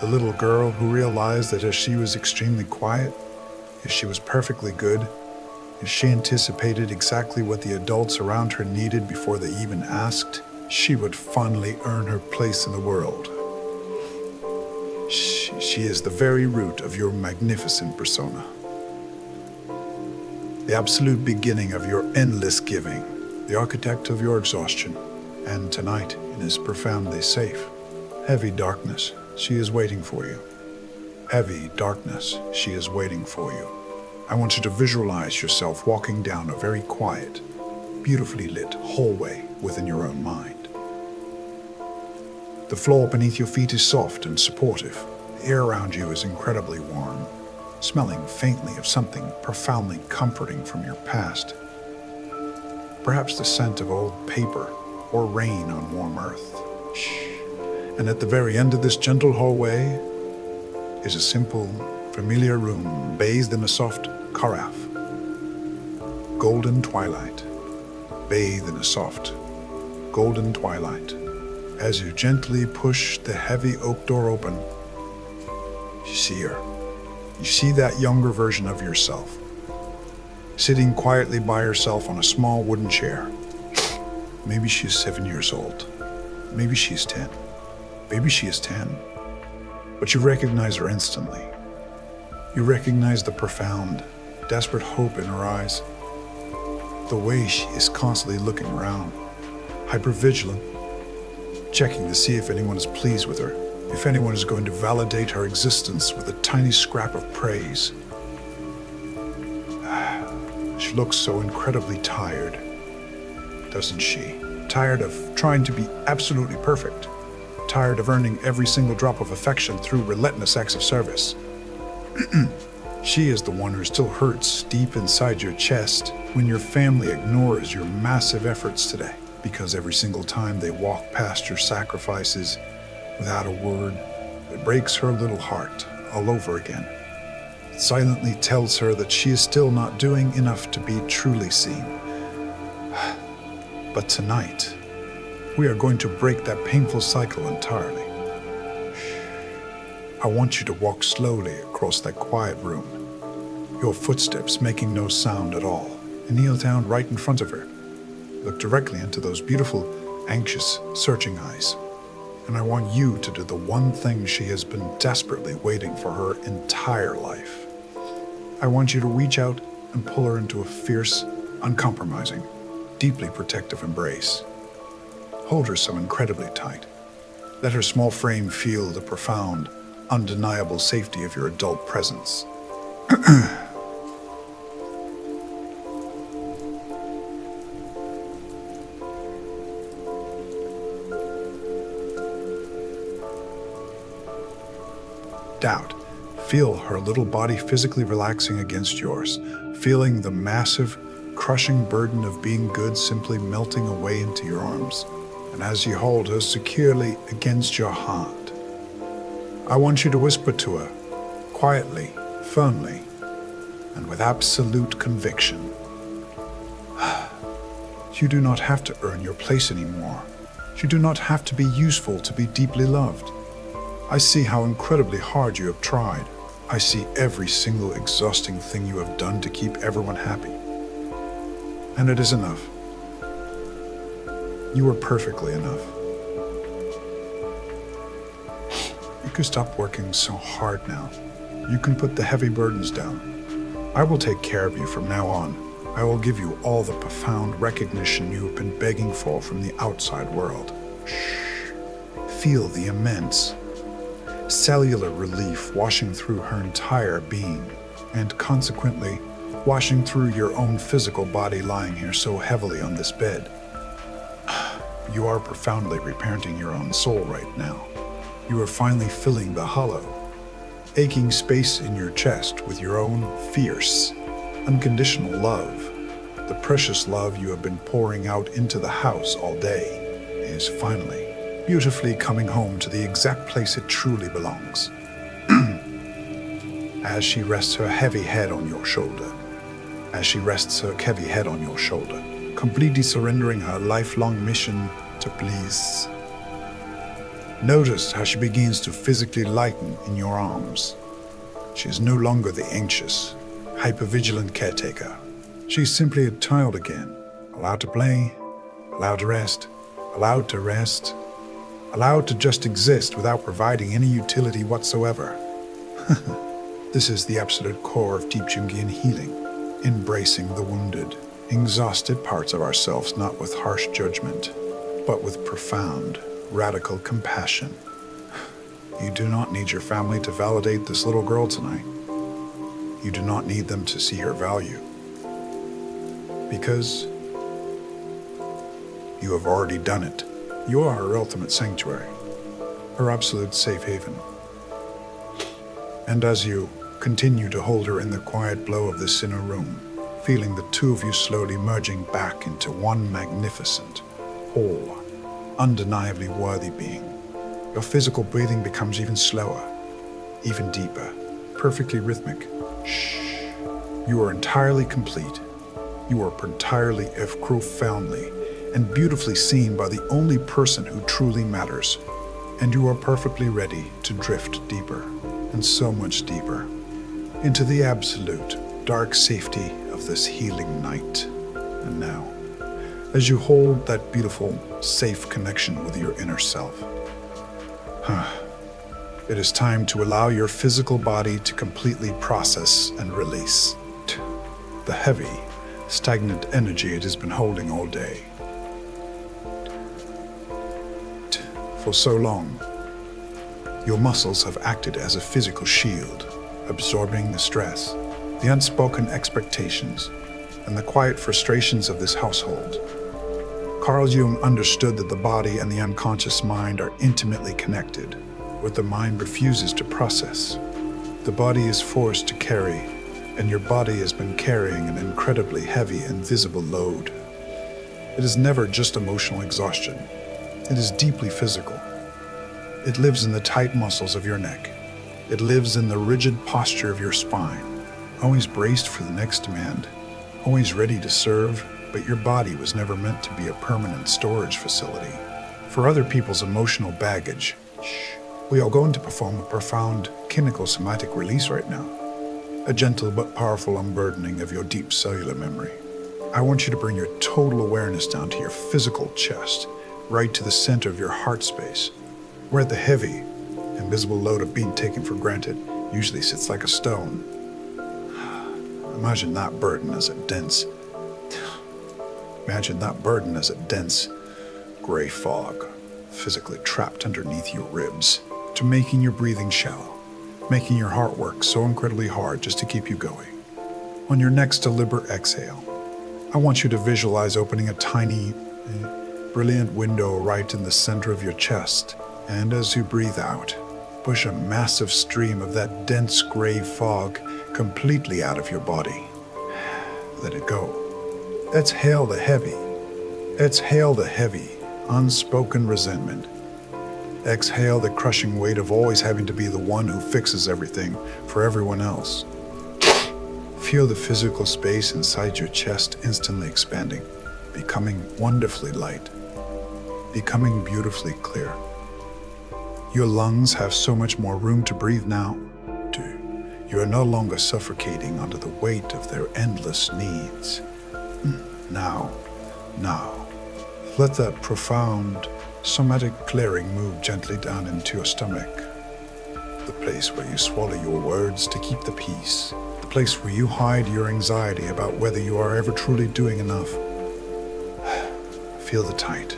The little girl who realized that if she was extremely quiet, if she was perfectly good, if she anticipated exactly what the adults around her needed before they even asked, she would finally earn her place in the world. She is the very root of your magnificent persona. The absolute beginning of your endless giving, the architect of your exhaustion. And tonight, in this profoundly safe, heavy darkness, she is waiting for you. Heavy darkness, she is waiting for you. I want you to visualize yourself walking down a very quiet, beautifully lit hallway within your own mind. The floor beneath your feet is soft and supportive. The air around you is incredibly warm, smelling faintly of something profoundly comforting from your past. Perhaps the scent of old paper or rain on warm earth. And at the very end of this gentle hallway is a simple, familiar room bathed in a soft carafe. Golden twilight, bathed in a soft, golden twilight. As you gently push the heavy oak door open, you see her. You see that younger version of yourself, sitting quietly by herself on a small wooden chair. Maybe she's 7 years old. Maybe she's 10. Maybe she is 10, but you recognize her instantly. You recognize the profound, desperate hope in her eyes, the way she is constantly looking around, hypervigilant, checking to see if anyone is pleased with her, if anyone is going to validate her existence with a tiny scrap of praise. She looks so incredibly tired, doesn't she? Tired of trying to be absolutely perfect. Tired of earning every single drop of affection through relentless acts of service. She is the one who still hurts deep inside your chest when your family ignores your massive efforts today, because every single time they walk past your sacrifices without a word, it breaks her little heart all over again. It silently tells her that she is still not doing enough to be truly seen. But tonight, we are going to break that painful cycle entirely. I want you to walk slowly across that quiet room, your footsteps making no sound at all, and kneel down right in front of her. Look directly into those beautiful, anxious, searching eyes. And I want you to do the one thing she has been desperately waiting for her entire life. I want you to reach out and pull her into a fierce, uncompromising, deeply protective embrace. Hold her so incredibly tight. Let her small frame feel the profound, undeniable safety of your adult presence. Doubt. Feel her little body physically relaxing against yours, feeling the massive, crushing burden of being good simply melting away into your arms. And as you hold her securely against your heart, I want you to whisper to her, quietly, firmly, and with absolute conviction. You do not have to earn your place anymore. You do not have to be useful to be deeply loved. I see how incredibly hard you have tried. I see every single exhausting thing you have done to keep everyone happy. And it is enough. You are perfectly enough. You can stop working so hard now. You can put the heavy burdens down. I will take care of you from now on. I will give you all the profound recognition you have been begging for from the outside world. Shh. Feel the immense, cellular relief washing through her entire being, and consequently, washing through your own physical body lying here so heavily on this bed. You are profoundly reparenting your own soul right now. You are finally filling the hollow, aching space in your chest with your own fierce, unconditional love. The precious love you have been pouring out into the house all day is finally, beautifully coming home to the exact place it truly belongs. As she rests her heavy head on your shoulder, completely surrendering her lifelong mission to please. Notice how she begins to physically lighten in your arms. She is no longer the anxious, hypervigilant caretaker. She is simply a child again, allowed to play, allowed to rest, allowed to just exist without providing any utility whatsoever. This is the absolute core of deep Jungian healing, embracing the wounded, exhausted parts of ourselves not with harsh judgment, but with profound, radical compassion. You do not need your family to validate this little girl tonight. You do not need them to see her value. Because you have already done it. You are her ultimate sanctuary, her absolute safe haven. And as you continue to hold her in the quiet glow of this inner room, feeling the two of you slowly merging back into one magnificent, whole, undeniably worthy being, your physical breathing becomes even slower, even deeper, perfectly rhythmic. Shh. You are entirely complete. You are entirely, if profoundly, and beautifully seen by the only person who truly matters. And you are perfectly ready to drift deeper, and so much deeper, into the absolute, dark safety of this healing night. And now, as you hold that beautiful, safe connection with your inner self, It is time to allow your physical body to completely process and release the heavy, stagnant energy it has been holding all day. For so long, your muscles have acted as a physical shield, absorbing the stress, the unspoken expectations, and the quiet frustrations of this household. Carl Jung understood that the body and the unconscious mind are intimately connected. What the mind refuses to process, the body is forced to carry, and your body has been carrying an incredibly heavy, invisible load. It is never just emotional exhaustion. It is deeply physical. It lives in the tight muscles of your neck. It lives in the rigid posture of your spine, always braced for the next demand, always ready to serve, but your body was never meant to be a permanent storage facility for other people's emotional baggage. We are going to perform a profound kinetosomatic release right now, a gentle but powerful unburdening of your deep cellular memory. I want you to bring your total awareness down to your physical chest, right to the center of your heart space, where the heavy, invisible load of being taken for granted usually sits like a stone. Imagine that burden as a dense gray fog, physically trapped underneath your ribs, to making your breathing shallow, making your heart work so incredibly hard just to keep you going. On your next deliberate exhale, I want you to visualize opening a tiny, brilliant window right in the center of your chest, and as you breathe out, push a massive stream of that dense gray fog completely out of your body. Let it go. Exhale the heavy, unspoken resentment. Exhale the crushing weight of always having to be the one who fixes everything for everyone else. Feel the physical space inside your chest instantly expanding, becoming wonderfully light, becoming beautifully clear. Your lungs have so much more room to breathe now. You are no longer suffocating under the weight of their endless needs. Now, let that profound somatic clearing move gently down into your stomach, the place where you swallow your words to keep the peace, the place where you hide your anxiety about whether you are ever truly doing enough. Feel the tight,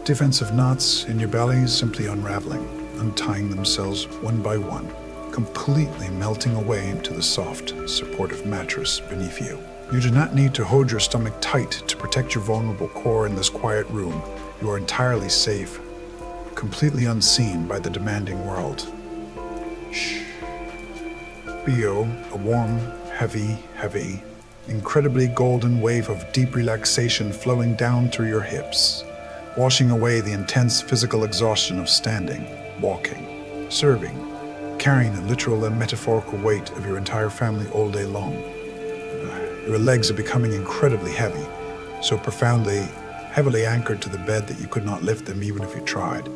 defensive knots in your belly simply unraveling, untying themselves one by one, completely melting away into the soft, supportive mattress beneath you. You do not need to hold your stomach tight to protect your vulnerable core in this quiet room. You are entirely safe, completely unseen by the demanding world. Shh. Feel a warm, heavy, incredibly golden wave of deep relaxation flowing down through your hips, washing away the intense physical exhaustion of standing, walking, serving, carrying the literal and metaphorical weight of your entire family all day long. Your legs are becoming incredibly heavy, so profoundly, heavily anchored to the bed that you could not lift them even if you tried.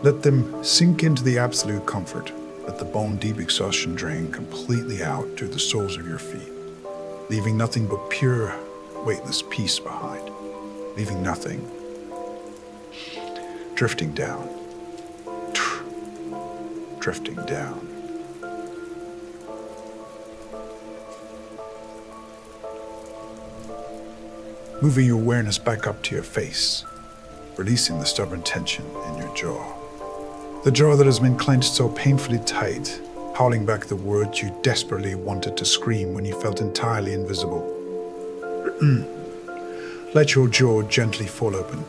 Let them sink into the absolute comfort. Let the bone-deep exhaustion drain completely out through the soles of your feet, leaving nothing but pure, weightless peace behind. Leaving nothing. Drifting down. Drifting down. Moving your awareness back up to your face, releasing the stubborn tension in your jaw. The jaw that has been clenched so painfully tight, howling back the words you desperately wanted to scream when you felt entirely invisible. Let your jaw gently fall open.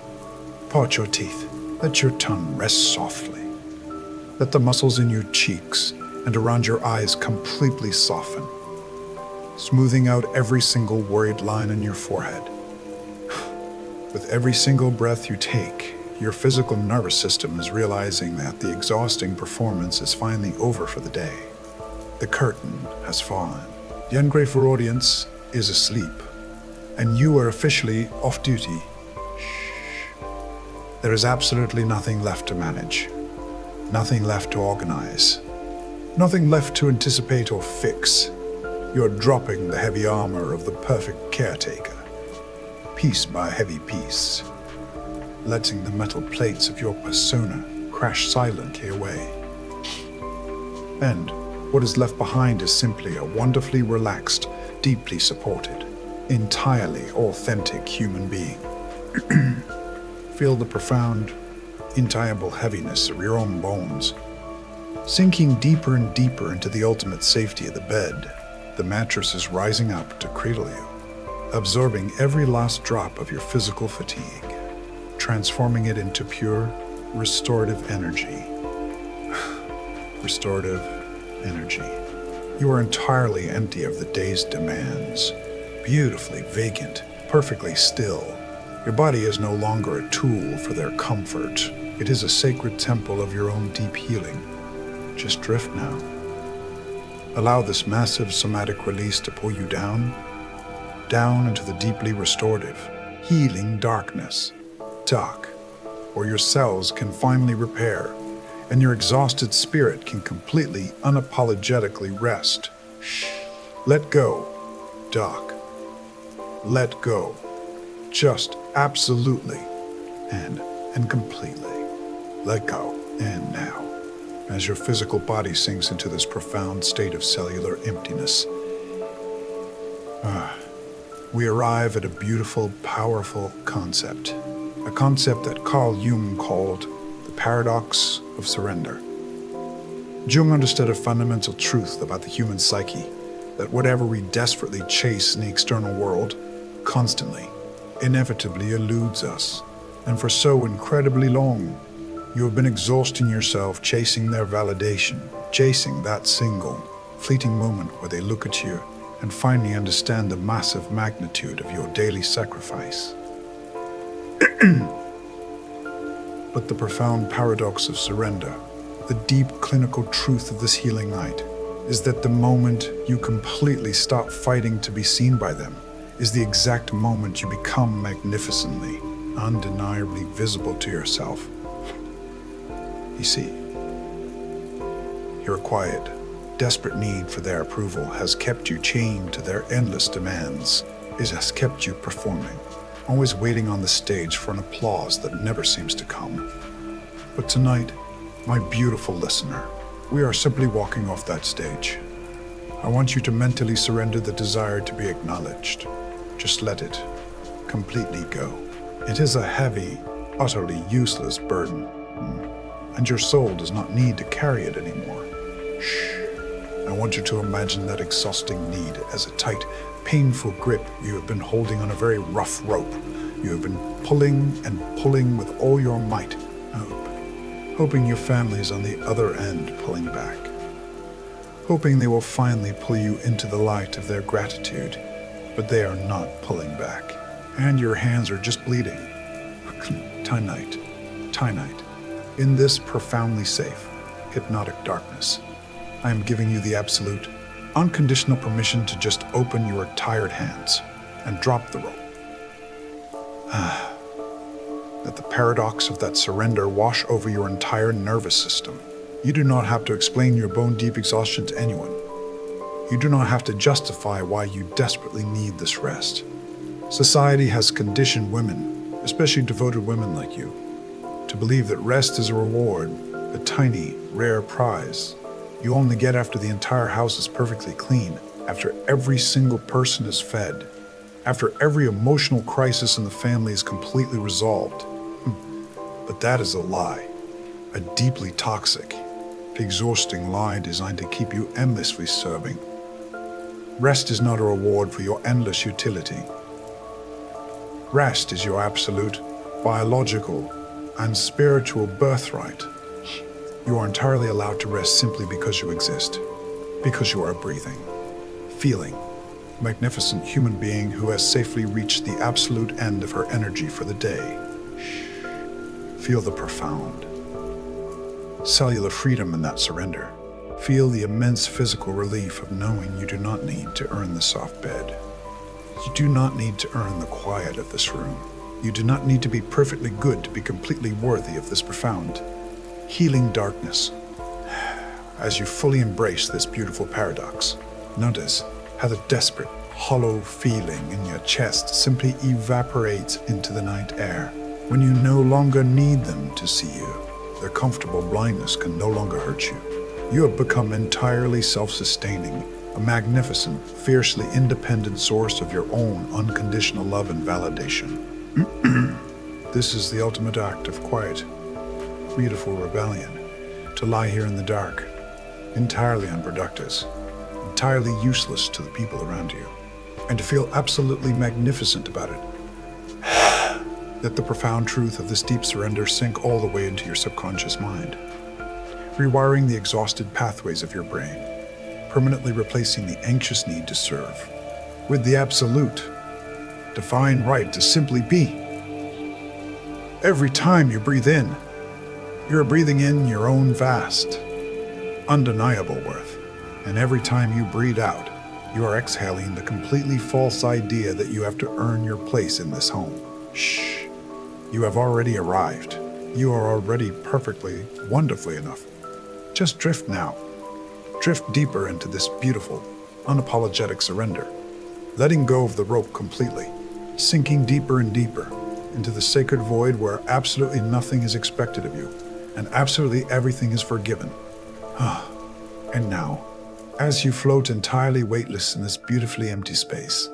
Part your teeth. Let your tongue rest softly. Let the muscles in your cheeks and around your eyes completely soften, smoothing out every single worried line on your forehead. With every single breath you take, your physical nervous system is realizing that the exhausting performance is finally over for the day. The curtain has fallen. The ungrateful audience is asleep, and you are officially off duty. Shh. There is absolutely nothing left to manage, nothing left to organize, nothing left to anticipate or fix. You are dropping the heavy armor of the perfect caretaker, piece by heavy piece, letting the metal plates of your persona crash silently away. And what is left behind is simply a wonderfully relaxed, deeply supported, entirely authentic human being. Feel the profound, intiable heaviness of your own bones. Sinking deeper and deeper into the ultimate safety of the bed, the mattress is rising up to cradle you, absorbing every last drop of your physical fatigue, transforming it into pure, restorative energy. Restorative energy. You are entirely empty of the day's demands, beautifully vacant, perfectly still. Your body is no longer a tool for their comfort. It is a sacred temple of your own deep healing. Just drift now. Allow this massive somatic release to pull you down into the deeply restorative, healing darkness. Dark, where your cells can finally repair, and your exhausted spirit can completely, unapologetically rest. Let go, Doc. Let go. Just absolutely and completely. Let go. And now, as your physical body sinks into this profound state of cellular emptiness, we arrive at a beautiful, powerful concept. A concept that Carl Jung called the paradox of surrender. Jung understood a fundamental truth about the human psyche, that whatever we desperately chase in the external world, constantly, inevitably eludes us. And for so incredibly long, you have been exhausting yourself chasing their validation, chasing that single, fleeting moment where they look at you and finally understand the massive magnitude of your daily sacrifice. But the profound paradox of surrender, the deep clinical truth of this healing night, is that the moment you completely stop fighting to be seen by them is the exact moment you become magnificently, undeniably visible to yourself. You see, your quiet, desperate need for their approval has kept you chained to their endless demands. It has kept you performing, always waiting on the stage for an applause that never seems to come. But tonight, my beautiful listener, we are simply walking off that stage. I want you to mentally surrender the desire to be acknowledged. Just let it completely go. It is a heavy, utterly useless burden, and your soul does not need to carry it anymore. Shh. I want you to imagine that exhausting need as a tight, painful grip you have been holding on a very rough rope. You have been pulling and pulling with all your might, hoping your family is on the other end pulling back, hoping they will finally pull you into the light of their gratitude, but they are not pulling back, and your hands are just bleeding. Tonight, in this profoundly safe, hypnotic darkness, I am giving you the absolute, unconditional permission to just open your tired hands and drop the rope. Let the paradox of that surrender wash over your entire nervous system. You do not have to explain your bone-deep exhaustion to anyone. You do not have to justify why you desperately need this rest. Society has conditioned women, especially devoted women like you, to believe that rest is a reward, a tiny, rare prize you only get after the entire house is perfectly clean, after every single person is fed, after every emotional crisis in the family is completely resolved. But that is a lie, a deeply toxic, exhausting lie designed to keep you endlessly serving. Rest is not a reward for your endless utility. Rest is your absolute, biological, and spiritual birthright. You are entirely allowed to rest simply because you exist, because you are a breathing, feeling, magnificent human being who has safely reached the absolute end of her energy for the day. Feel the profound, cellular freedom in that surrender. Feel the immense physical relief of knowing you do not need to earn the soft bed. You do not need to earn the quiet of this room. You do not need to be perfectly good to be completely worthy of this profound, healing darkness. As you fully embrace this beautiful paradox, notice how the desperate, hollow feeling in your chest simply evaporates into the night air when you no longer need them to see you. their comfortable blindness can no longer hurt you. You have become entirely self-sustaining, a magnificent, fiercely independent source of your own unconditional love and validation. This is the ultimate act of quiet, beautiful rebellion. To lie here in the dark, entirely unproductive, entirely useless to the people around you, and to feel absolutely magnificent about it. Let the profound truth of this deep surrender sink all the way into your subconscious mind, rewiring the exhausted pathways of your brain, permanently replacing the anxious need to serve with the absolute, divine right to simply be. Every time you breathe in, you're breathing in your own vast, undeniable worth. And every time you breathe out, you are exhaling the completely false idea that you have to earn your place in this home. Shh. You have already arrived. You are already perfectly, wonderfully enough. Just drift now. Drift deeper into this beautiful, unapologetic surrender, letting go of the rope completely, sinking deeper and deeper into the sacred void where absolutely nothing is expected of you and absolutely everything is forgiven. And now, as you float entirely weightless in this beautifully empty space,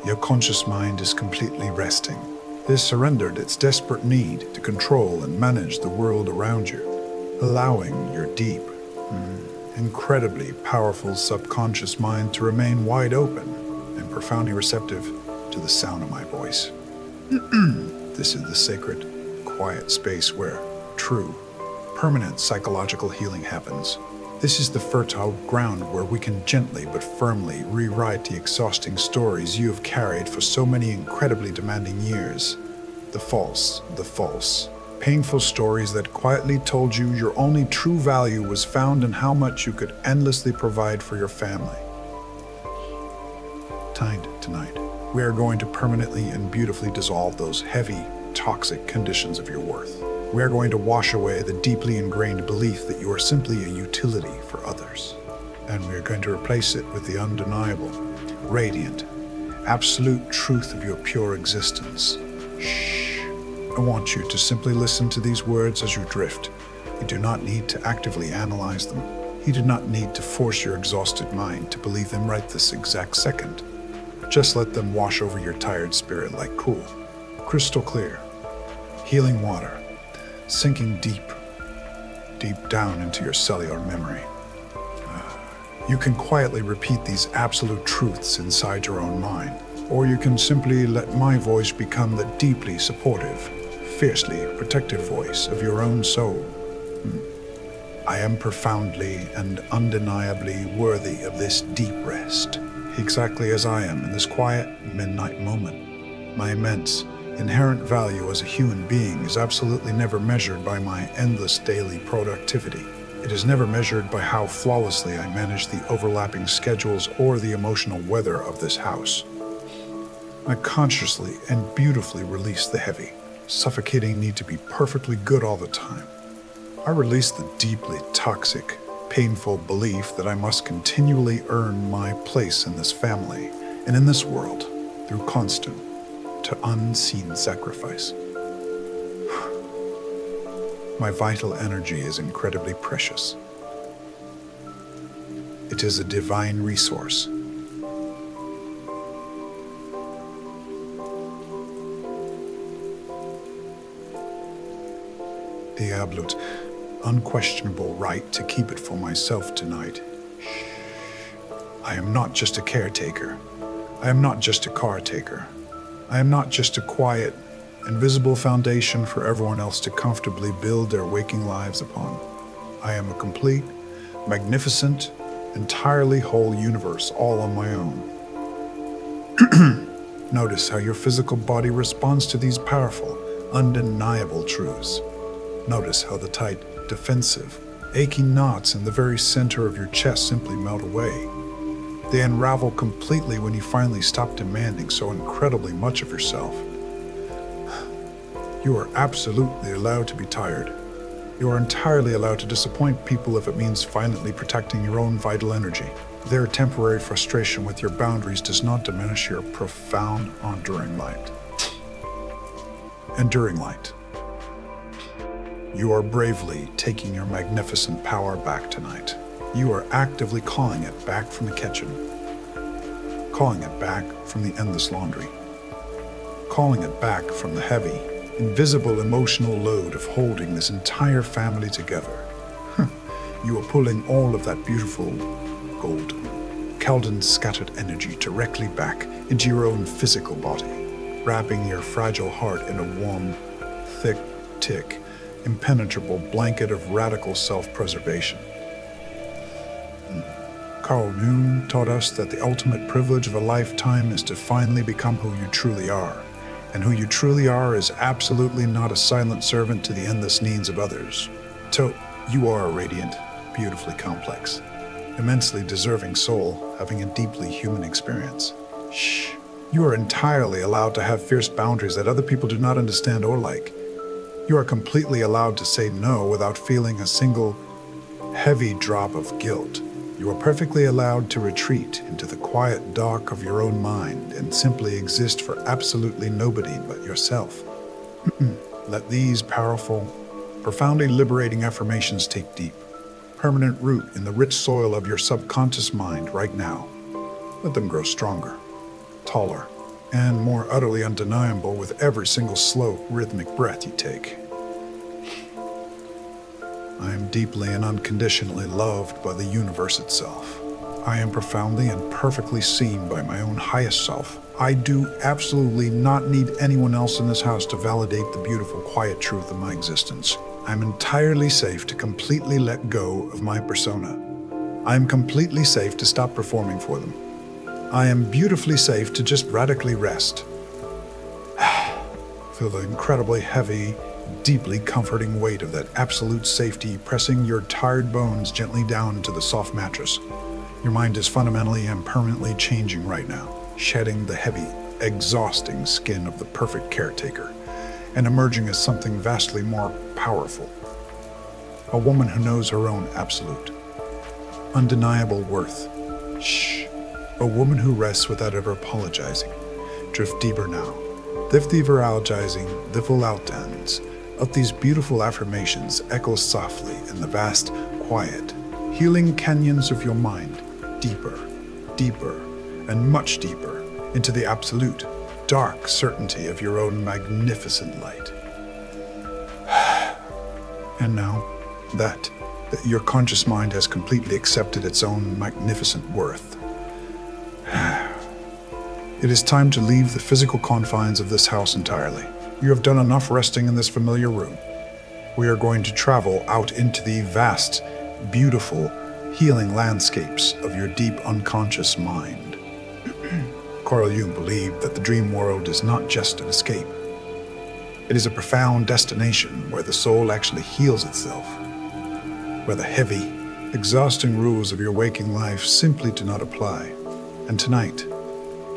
your conscious mind is completely resting. It has surrendered its desperate need to control and manage the world around you, allowing your deep, incredibly powerful subconscious mind to remain wide open and profoundly receptive to the sound of my voice. This is the sacred, quiet space where true, permanent psychological healing happens. This is the fertile ground where we can gently but firmly rewrite the exhausting stories you have carried for so many incredibly demanding years. The false, painful stories that quietly told you your only true value was found in how much you could endlessly provide for your family. Tonight, we are going to permanently and beautifully dissolve those heavy, toxic conditions of your worth. We are going to wash away the deeply ingrained belief that you are simply a utility for others. And we are going to replace it with the undeniable, radiant, absolute truth of your pure existence. Shh. I want you to simply listen to these words as you drift. You do not need to actively analyze them. You do not need to force your exhausted mind to believe them right this exact second. Just let them wash over your tired spirit like cool, crystal clear, healing water, sinking deep down into your cellular memory. You can quietly repeat these absolute truths inside your own mind, or you can simply let my voice become the deeply supportive, fiercely protective voice of your own soul. I am profoundly and undeniably worthy of this deep rest, exactly as I am in this quiet midnight moment. My immense, inherent value as a human being is absolutely never measured by my endless daily productivity. It is never measured by how flawlessly I manage the overlapping schedules or the emotional weather of this house. I consciously and beautifully release the heavy, suffocating need to be perfectly good all the time. I release the deeply toxic, painful belief that I must continually earn my place in this family and in this world through constant to unseen sacrifice. My vital energy is incredibly precious. It is a divine resource. The absolute, unquestionable right to keep it for myself tonight. I am not just a caretaker. I am not just a caretaker. I am not just a quiet, invisible foundation for everyone else to comfortably build their waking lives upon. I am a complete, magnificent, entirely whole universe all on my own. Notice how your physical body responds to these powerful, undeniable truths. Notice how the tight, defensive, aching knots in the very center of your chest simply melt away. They unravel completely when you finally stop demanding so incredibly much of yourself. You are absolutely allowed to be tired. You are entirely allowed to disappoint people if it means violently protecting your own vital energy. Their temporary frustration with your boundaries does not diminish your profound, enduring light. Enduring light. You are bravely taking your magnificent power back tonight. You are actively calling it back from the kitchen, calling it back from the endless laundry, calling it back from the heavy, invisible emotional load of holding this entire family together. You are pulling all of that beautiful, golden, Keldon-scattered energy directly back into your own physical body, wrapping your fragile heart in a warm, thick, impenetrable blanket of radical self-preservation. Carl Jung taught us that the ultimate privilege of a lifetime is to finally become who you truly are. And who you truly are is absolutely not a silent servant to the endless needs of others. So, you are a radiant, beautifully complex, immensely deserving soul having a deeply human experience. Shh. You are entirely allowed to have fierce boundaries that other people do not understand or like. You are completely allowed to say no without feeling a single heavy drop of guilt. You are perfectly allowed to retreat into the quiet dark of your own mind and simply exist for absolutely nobody but yourself. Let these powerful, profoundly liberating affirmations take deep, permanent root in the rich soil of your subconscious mind right now. Let them grow stronger, taller, and more utterly undeniable with every single slow, rhythmic breath you take. I am deeply and unconditionally loved by the universe itself. I am profoundly and perfectly seen by my own highest self. I do absolutely not need anyone else in this house to validate the beautiful, quiet truth of my existence. I'm entirely safe to completely let go of my persona. I am completely safe to stop performing for them. I am beautifully safe to just radically rest. Feel the incredibly heavy, deeply comforting weight of that absolute safety pressing your tired bones gently down into the soft mattress. Your mind is fundamentally and permanently changing right now, shedding the heavy, exhausting skin of the perfect caretaker and emerging as something vastly more powerful. A woman who knows her own absolute, undeniable worth. Shh. A woman who rests without ever apologizing. Drift deeper now. Lift the viralgizing, the volatans of these beautiful affirmations echo softly in the vast, quiet, healing canyons of your mind, deeper, and much deeper into the absolute, dark certainty of your own magnificent light. And now that your conscious mind has completely accepted its own magnificent worth, it is time to leave the physical confines of this house entirely. You have done enough resting in this familiar room. We are going to travel out into the vast, beautiful, healing landscapes of your deep unconscious mind. Carl Jung believed that the dream world is not just an escape. It is a profound destination where the soul actually heals itself, where the heavy, exhausting rules of your waking life simply do not apply. And tonight,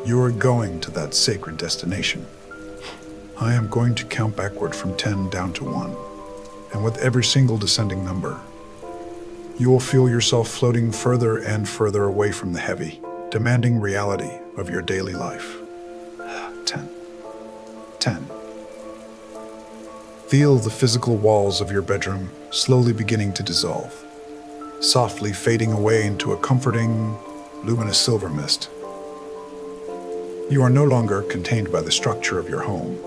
you are going to that sacred destination. I am going to count backward from 10 down to 1, and with every single descending number, you will feel yourself floating further and further away from the heavy, demanding reality of your daily life. 10. 10. Feel the physical walls of your bedroom slowly beginning to dissolve, softly fading away into a comforting, luminous silver mist. You are no longer contained by the structure of your home.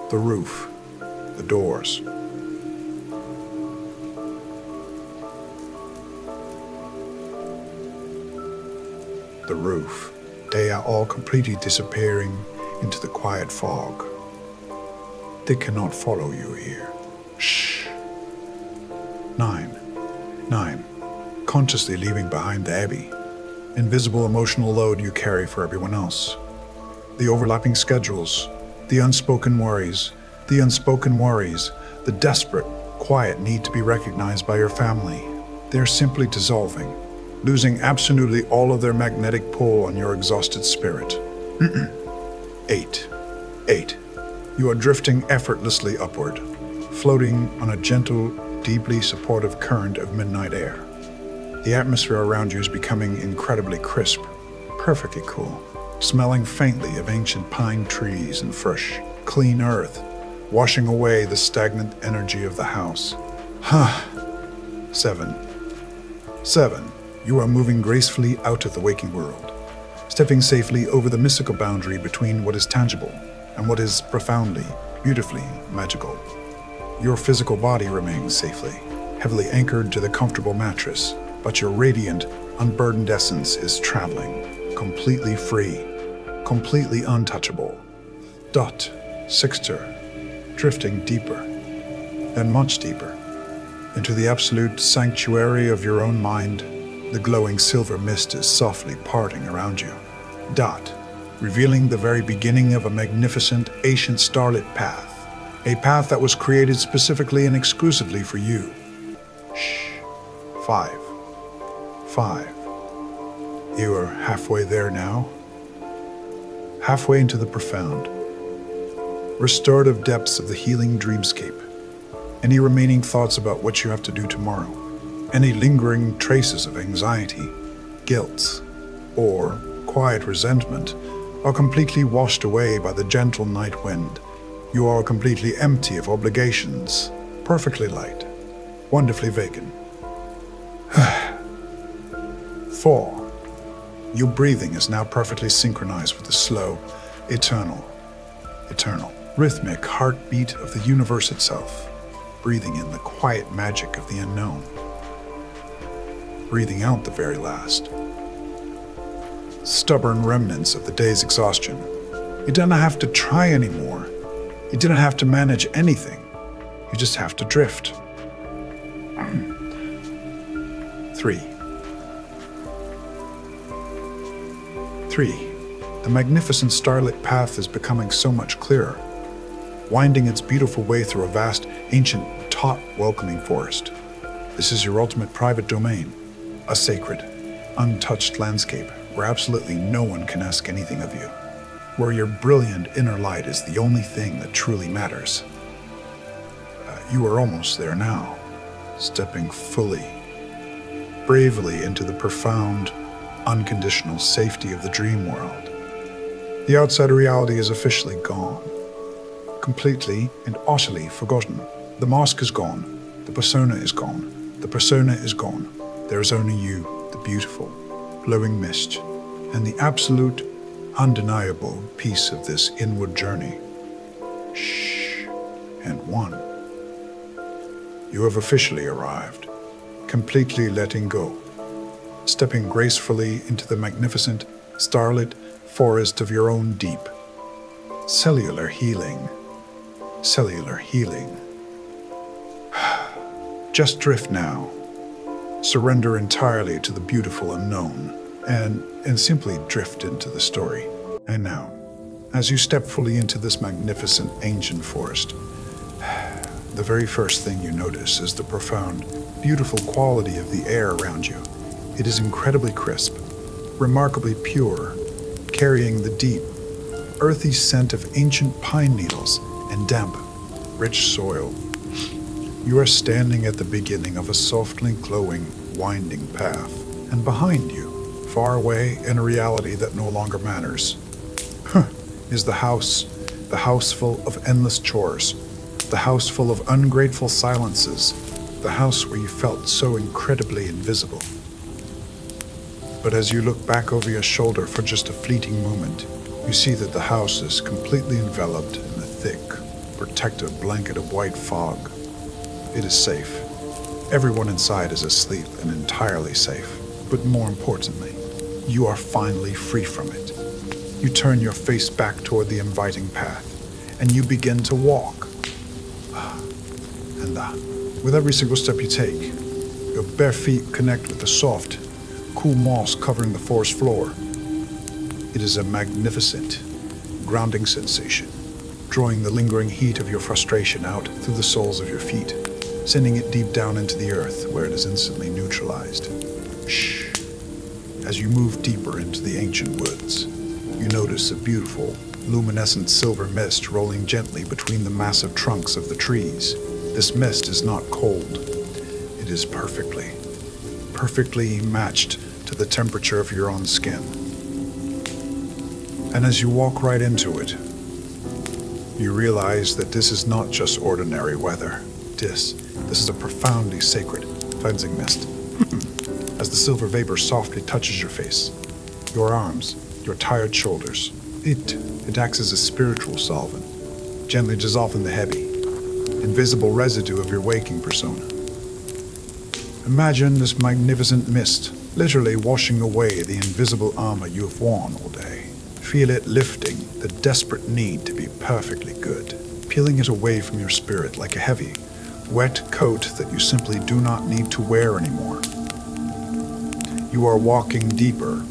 The roof, the doors, they are all completely disappearing into the quiet fog. They cannot follow you here. Shh. 9. Consciously leaving behind the heavy, invisible emotional load you carry for everyone else. The overlapping schedules, the unspoken worries, the desperate, quiet need to be recognized by your family. They are simply dissolving, losing absolutely all of their magnetic pull on your exhausted spirit. 8. You are drifting effortlessly upward, floating on a gentle, deeply supportive current of midnight air. The atmosphere around you is becoming incredibly crisp, perfectly cool, smelling faintly of ancient pine trees and fresh, clean earth, washing away the stagnant energy of the house. 7. 7. You are moving gracefully out of the waking world, stepping safely over the mystical boundary between what is tangible and what is profoundly, beautifully magical. Your physical body remains safely, heavily anchored to the comfortable mattress, but your radiant, unburdened essence is traveling, completely free, completely untouchable. Dot, Sixter, drifting deeper, and much deeper, into the absolute sanctuary of your own mind. The glowing silver mist is softly parting around you. Dot, revealing the very beginning of a magnificent, ancient starlit path, a path that was created specifically and exclusively for you. Shh. 5. 5. You are halfway there now. Halfway into the profound, restorative depths of the healing dreamscape. Any remaining thoughts about what you have to do tomorrow, any lingering traces of anxiety, guilt, or quiet resentment are completely washed away by the gentle night wind. You are completely empty of obligations, perfectly light, wonderfully vacant. 4. Your breathing is now perfectly synchronized with the slow, eternal, rhythmic heartbeat of the universe itself, breathing in the quiet magic of the unknown, breathing out the very last, stubborn remnants of the day's exhaustion. You don't have to try anymore. You didn't have to manage anything. You just have to drift. 3. 3. The magnificent starlit path is becoming so much clearer, winding its beautiful way through a vast, ancient, taut, welcoming forest. This is your ultimate private domain, a sacred, untouched landscape where absolutely no one can ask anything of you, where your brilliant inner light is the only thing that truly matters. You are almost there now, stepping fully, bravely into the profound, unconditional safety of the dream world. The outside reality is officially gone, completely and utterly forgotten. The mask is gone, the persona is gone, the persona is gone. There is only you, the beautiful, glowing mist, and the absolute, undeniable piece of this inward journey. Shh. And 1. You have officially arrived, completely letting go, stepping gracefully into the magnificent, starlit forest of your own deep. Cellular healing. Cellular healing. Just drift now. Surrender entirely to the beautiful unknown, and simply drift into the story. And now, as you step fully into this magnificent ancient forest, the very first thing you notice is the profound, beautiful quality of the air around you. It is incredibly crisp, remarkably pure, carrying the deep, earthy scent of ancient pine needles and damp, rich soil. You are standing at the beginning of a softly glowing, winding path, and behind you, far away in a reality that no longer matters, is the house full of endless chores, the house full of ungrateful silences, the house where you felt so incredibly invisible. But as you look back over your shoulder for just a fleeting moment, you see that the house is completely enveloped in a thick, protective blanket of white fog. It is safe. Everyone inside is asleep and entirely safe. But more importantly, you are finally free from it. You turn your face back toward the inviting path, and you begin to walk. And with every single step you take, your bare feet connect with the soft, cool moss covering the forest floor. It is a magnificent, grounding sensation, drawing the lingering heat of your frustration out through the soles of your feet, sending it deep down into the earth where it is instantly neutralized. Shh. As you move deeper into the ancient woods, you notice a beautiful, luminescent silver mist rolling gently between the massive trunks of the trees. This mist is not cold. It is perfectly matched to the temperature of your own skin. And as you walk right into it, You realize that this is not just ordinary weather. This is a profoundly sacred cleansing mist. As the silver vapor softly touches your face, your arms, your tired shoulders, it acts as a spiritual solvent, gently dissolving the heavy, invisible residue of your waking persona. Imagine this magnificent mist literally washing away the invisible armor you have worn all day. Feel it lifting the desperate need to be perfectly good, peeling it away from your spirit like a heavy, wet coat that you simply do not need to wear anymore. You are walking deeper.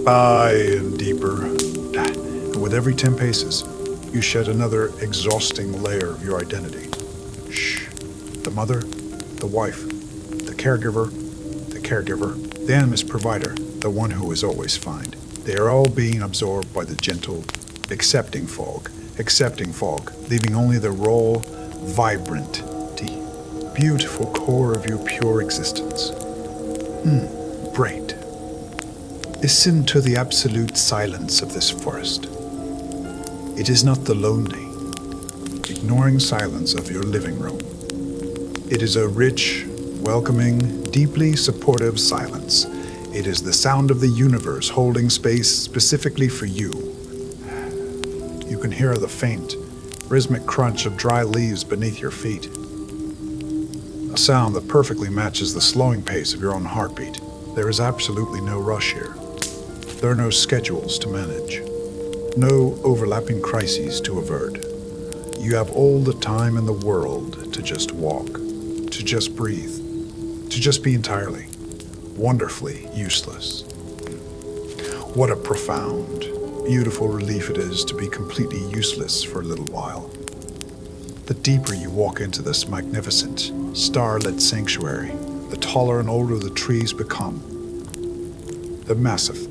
And deeper. And with every 10 paces, you shed another exhausting layer of your identity. The mother, the wife, the caregiver, the animus provider, the one who is always fine. They are all being absorbed by the gentle, accepting fog, leaving only the raw, vibrant, beautiful core of your pure existence. Great. Listen to the absolute silence of this forest. It is not the lonely, ignoring silence of your living room. It is a rich, welcoming, deeply supportive silence. It is the sound of the universe holding space specifically for you. You can hear the faint, rhythmic crunch of dry leaves beneath your feet. A sound that perfectly matches the slowing pace of your own heartbeat. There is absolutely no rush here. There are no schedules to manage, no overlapping crises to avert. You have all the time in the world to just walk, to just breathe, to just be entirely, wonderfully useless. What a profound, beautiful relief it is to be completely useless for a little while. The deeper you walk into this magnificent, starlit sanctuary, the taller and older the trees become. The massive,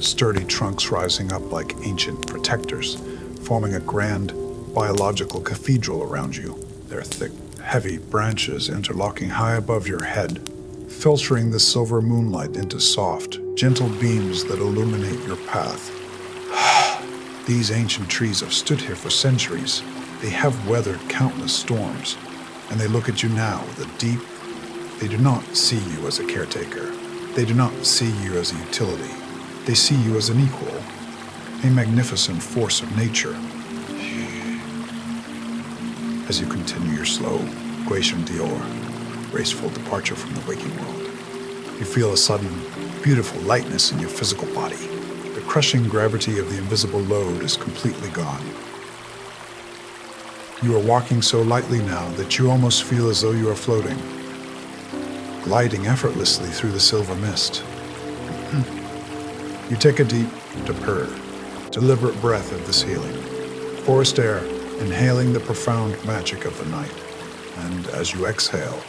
sturdy trunks rising up like ancient protectors, forming a grand biological cathedral around you. Their thick, heavy branches interlocking high above your head, filtering the silver moonlight into soft, gentle beams that illuminate your path. These ancient trees have stood here for centuries. They have weathered countless storms, and they look at you now with a deep. They do not see you as a caretaker. They do not see you as a utility. They see you as an equal, a magnificent force of nature. As you continue your slow, glacial graceful departure from the waking world, you feel a sudden, beautiful lightness in your physical body. The crushing gravity of the invisible load is completely gone. You are walking so lightly now that you almost feel as though you are floating, gliding effortlessly through the silver mist. You take a deep, deliberate breath of this healing, forest air, inhaling the profound magic of the night. And as you exhale,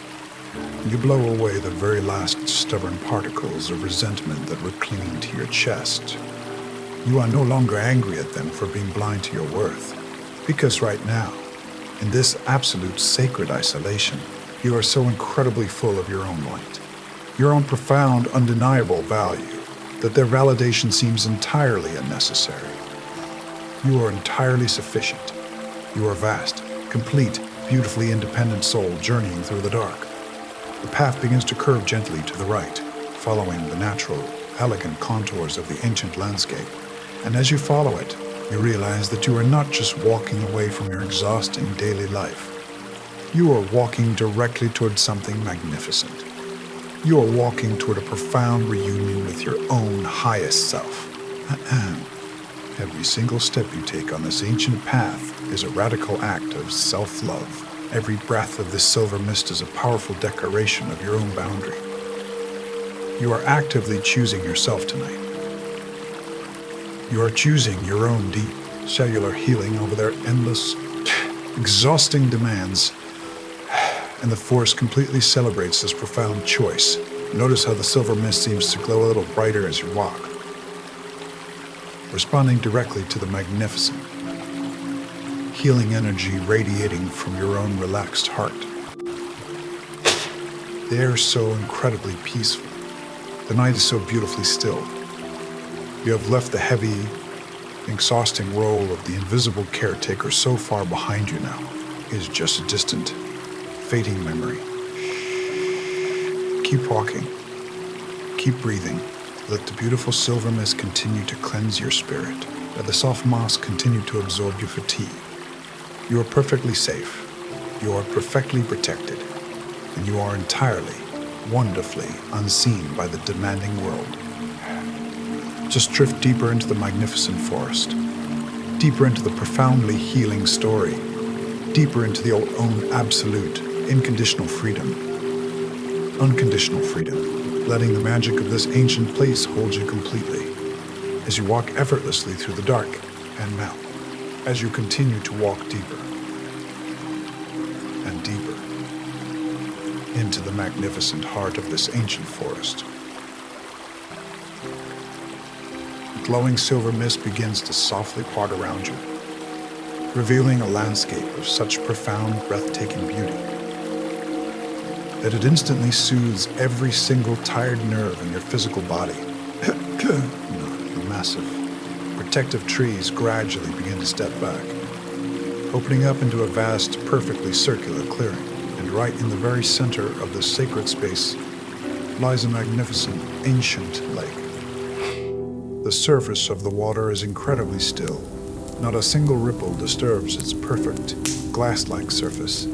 you blow away the very last stubborn particles of resentment that were clinging to your chest. You are no longer angry at them for being blind to your worth, because right now, in this absolute sacred isolation, you are so incredibly full of your own light, your own profound, undeniable value, that their validation seems entirely unnecessary. You are entirely sufficient. You are vast, complete, beautifully independent soul journeying through the dark. The path begins to curve gently to the right, following the natural, elegant contours of the ancient landscape. And as you follow it, you realize that you are not just walking away from your exhausting daily life. You are walking directly toward something magnificent. You are walking toward a profound reunion with your own highest self. Every single step you take on this ancient path is a radical act of self-love. Every breath of this silver mist is a powerful declaration of your own boundary. You are actively choosing yourself tonight. You are choosing your own deep cellular healing over their endless, exhausting demands. And the forest completely celebrates this profound choice. Notice how the silver mist seems to glow a little brighter as you walk, responding directly to the magnificent, healing energy radiating from your own relaxed heart. The air is so incredibly peaceful. The night is so beautifully still. You have left the heavy, exhausting role of the invisible caretaker so far behind you now. It is just a distant, fading memory. Keep walking. Keep breathing. Let the beautiful silver mist continue to cleanse your spirit. Let the soft moss continue to absorb your fatigue. You are perfectly safe. You are perfectly protected. And you are entirely, wonderfully unseen by the demanding world. Just drift deeper into the magnificent forest. Deeper into the profoundly healing story. Deeper into your own absolute, unconditional freedom. Unconditional freedom, letting the magic of this ancient place hold you completely, as you walk effortlessly through the dark and now, as you continue to walk deeper and deeper into the magnificent heart of this ancient forest. The glowing silver mist begins to softly part around you, revealing a landscape of such profound, breathtaking beauty that it instantly soothes every single tired nerve in your physical body. The massive, protective trees gradually begin to step back, opening up into a vast, perfectly circular clearing. And right in the very center of this sacred space lies a magnificent, ancient lake. The surface of the water is incredibly still. Not a single ripple disturbs its perfect, glass-like surface.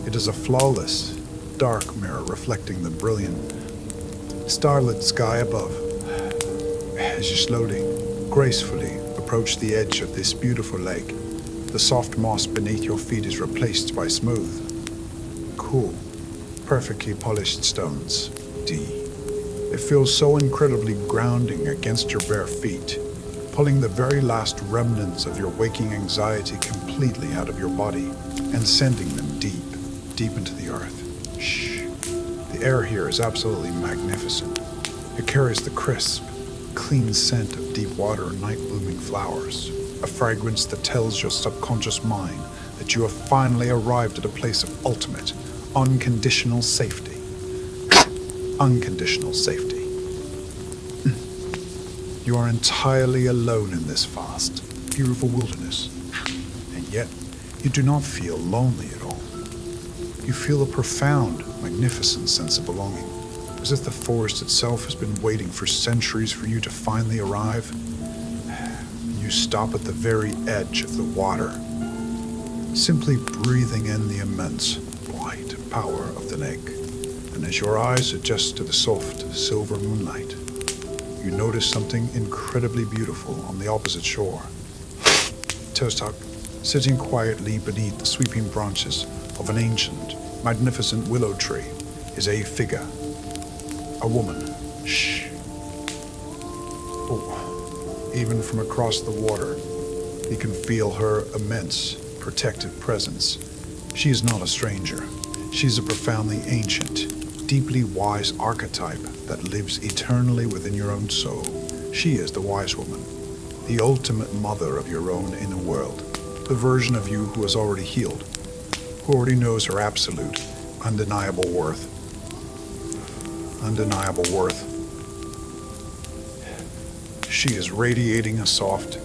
It is a flawless, dark mirror reflecting the brilliant, starlit sky above. As you slowly, gracefully approach the edge of this beautiful lake, the soft moss beneath your feet is replaced by smooth, cool, perfectly polished stones. It feels so incredibly grounding against your bare feet, pulling the very last remnants of your waking anxiety completely out of your body and sending them deep, deep into the earth. The air here is absolutely magnificent. It carries the crisp, clean scent of deep water and night-blooming flowers, a fragrance that tells your subconscious mind that you have finally arrived at a place of ultimate, unconditional safety. Unconditional safety. You are entirely alone in this vast, beautiful wilderness, and yet you do not feel lonely at all. You feel a profound, magnificent sense of belonging, as if the forest itself has been waiting for centuries for you to finally arrive. You stop at the very edge of the water, simply breathing in the immense, white power of the lake. And as your eyes adjust to the soft, silver moonlight, you notice something incredibly beautiful on the opposite shore. Toestok, sitting quietly beneath the sweeping branches of an ancient, magnificent willow tree, is a figure. A woman. Shh. Oh, even from across the water, you can feel her immense, protective presence. She is not a stranger. She's a profoundly ancient, deeply wise archetype that lives eternally within your own soul. She is the wise woman, the ultimate mother of your own inner world, the version of you who has already healed, who already knows her absolute, undeniable worth. Undeniable worth. She is radiating a soft,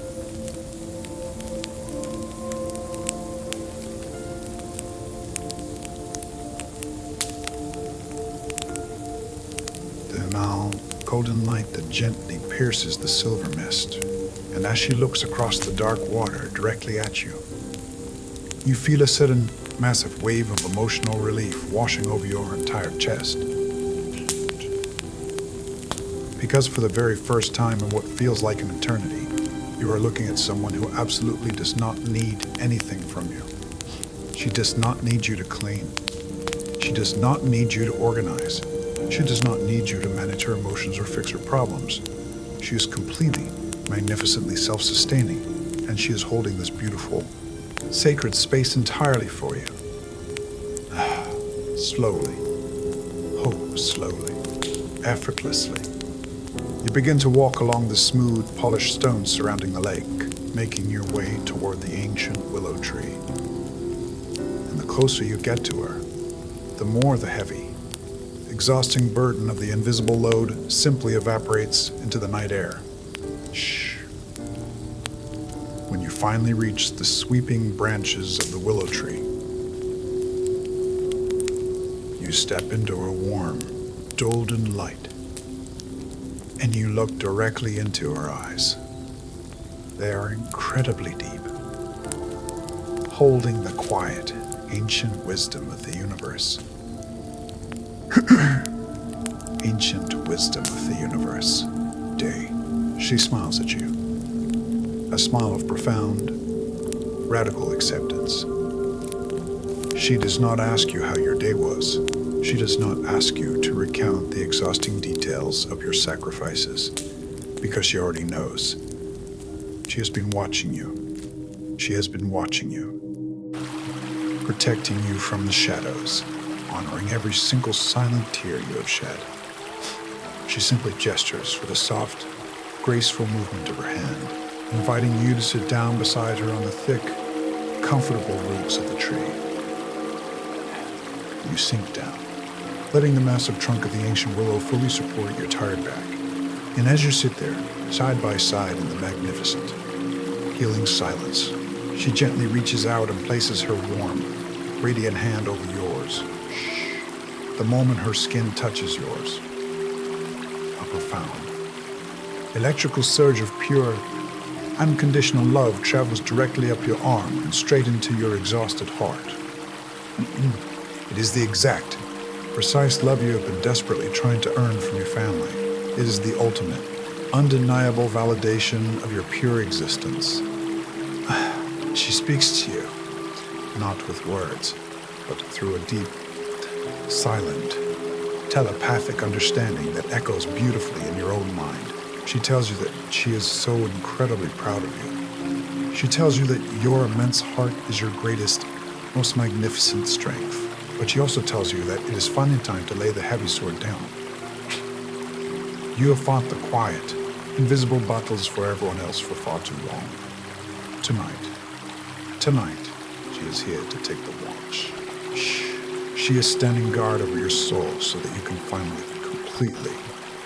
the now golden light that gently pierces the silver mist, and as she looks across the dark water directly at you, you feel a sudden massive wave of emotional relief washing over your entire chest. Because for the very first time in what feels like an eternity, you are looking at someone who absolutely does not need anything from you. She does not need you to clean. She does not need you to organize. She does not need you to manage her emotions or fix her problems. She is completely, magnificently self-sustaining, and she is holding this beautiful, sacred space entirely for you. Slowly, oh, slowly, effortlessly, you begin to walk along the smooth, polished stones surrounding the lake, making your way toward the ancient willow tree. And the closer you get to her, the more the heavy, exhausting burden of the invisible load simply evaporates into the night air. Shh. When you finally reach the sweeping branches of the willow tree, you step into a warm, golden light, and you look directly into her eyes. They are incredibly deep, holding the quiet, ancient wisdom of the universe. Ancient wisdom of the universe. Day. She smiles at you. A smile of profound, radical acceptance. She does not ask you how your day was. She does not ask you to recount the exhausting details of your sacrifices, because she already knows. She has been watching you. She has been watching you, protecting you from the shadows, honoring every single silent tear you have shed. She simply gestures with a soft, graceful movement of her hand, inviting you to sit down beside her on the thick, comfortable roots of the tree. You sink down, letting the massive trunk of the ancient willow fully support your tired back. And as you sit there, side by side in the magnificent, healing silence, she gently reaches out and places her warm, radiant hand over yours. The moment her skin touches yours, a profound, electrical surge of pure, unconditional love travels directly up your arm and straight into your exhausted heart. It is the exact, precise love you have been desperately trying to earn from your family. It is the ultimate, undeniable validation of your pure existence. She speaks to you, not with words, but through a deep, silent, telepathic understanding that echoes beautifully in your own mind. She tells you that she is so incredibly proud of you. She tells you that your immense heart is your greatest, most magnificent strength. But she also tells you that it is finally time to lay the heavy sword down. You have fought the quiet, invisible battles for everyone else for far too long. Tonight, she is here to take the watch. She is standing guard over your soul so that you can finally, completely,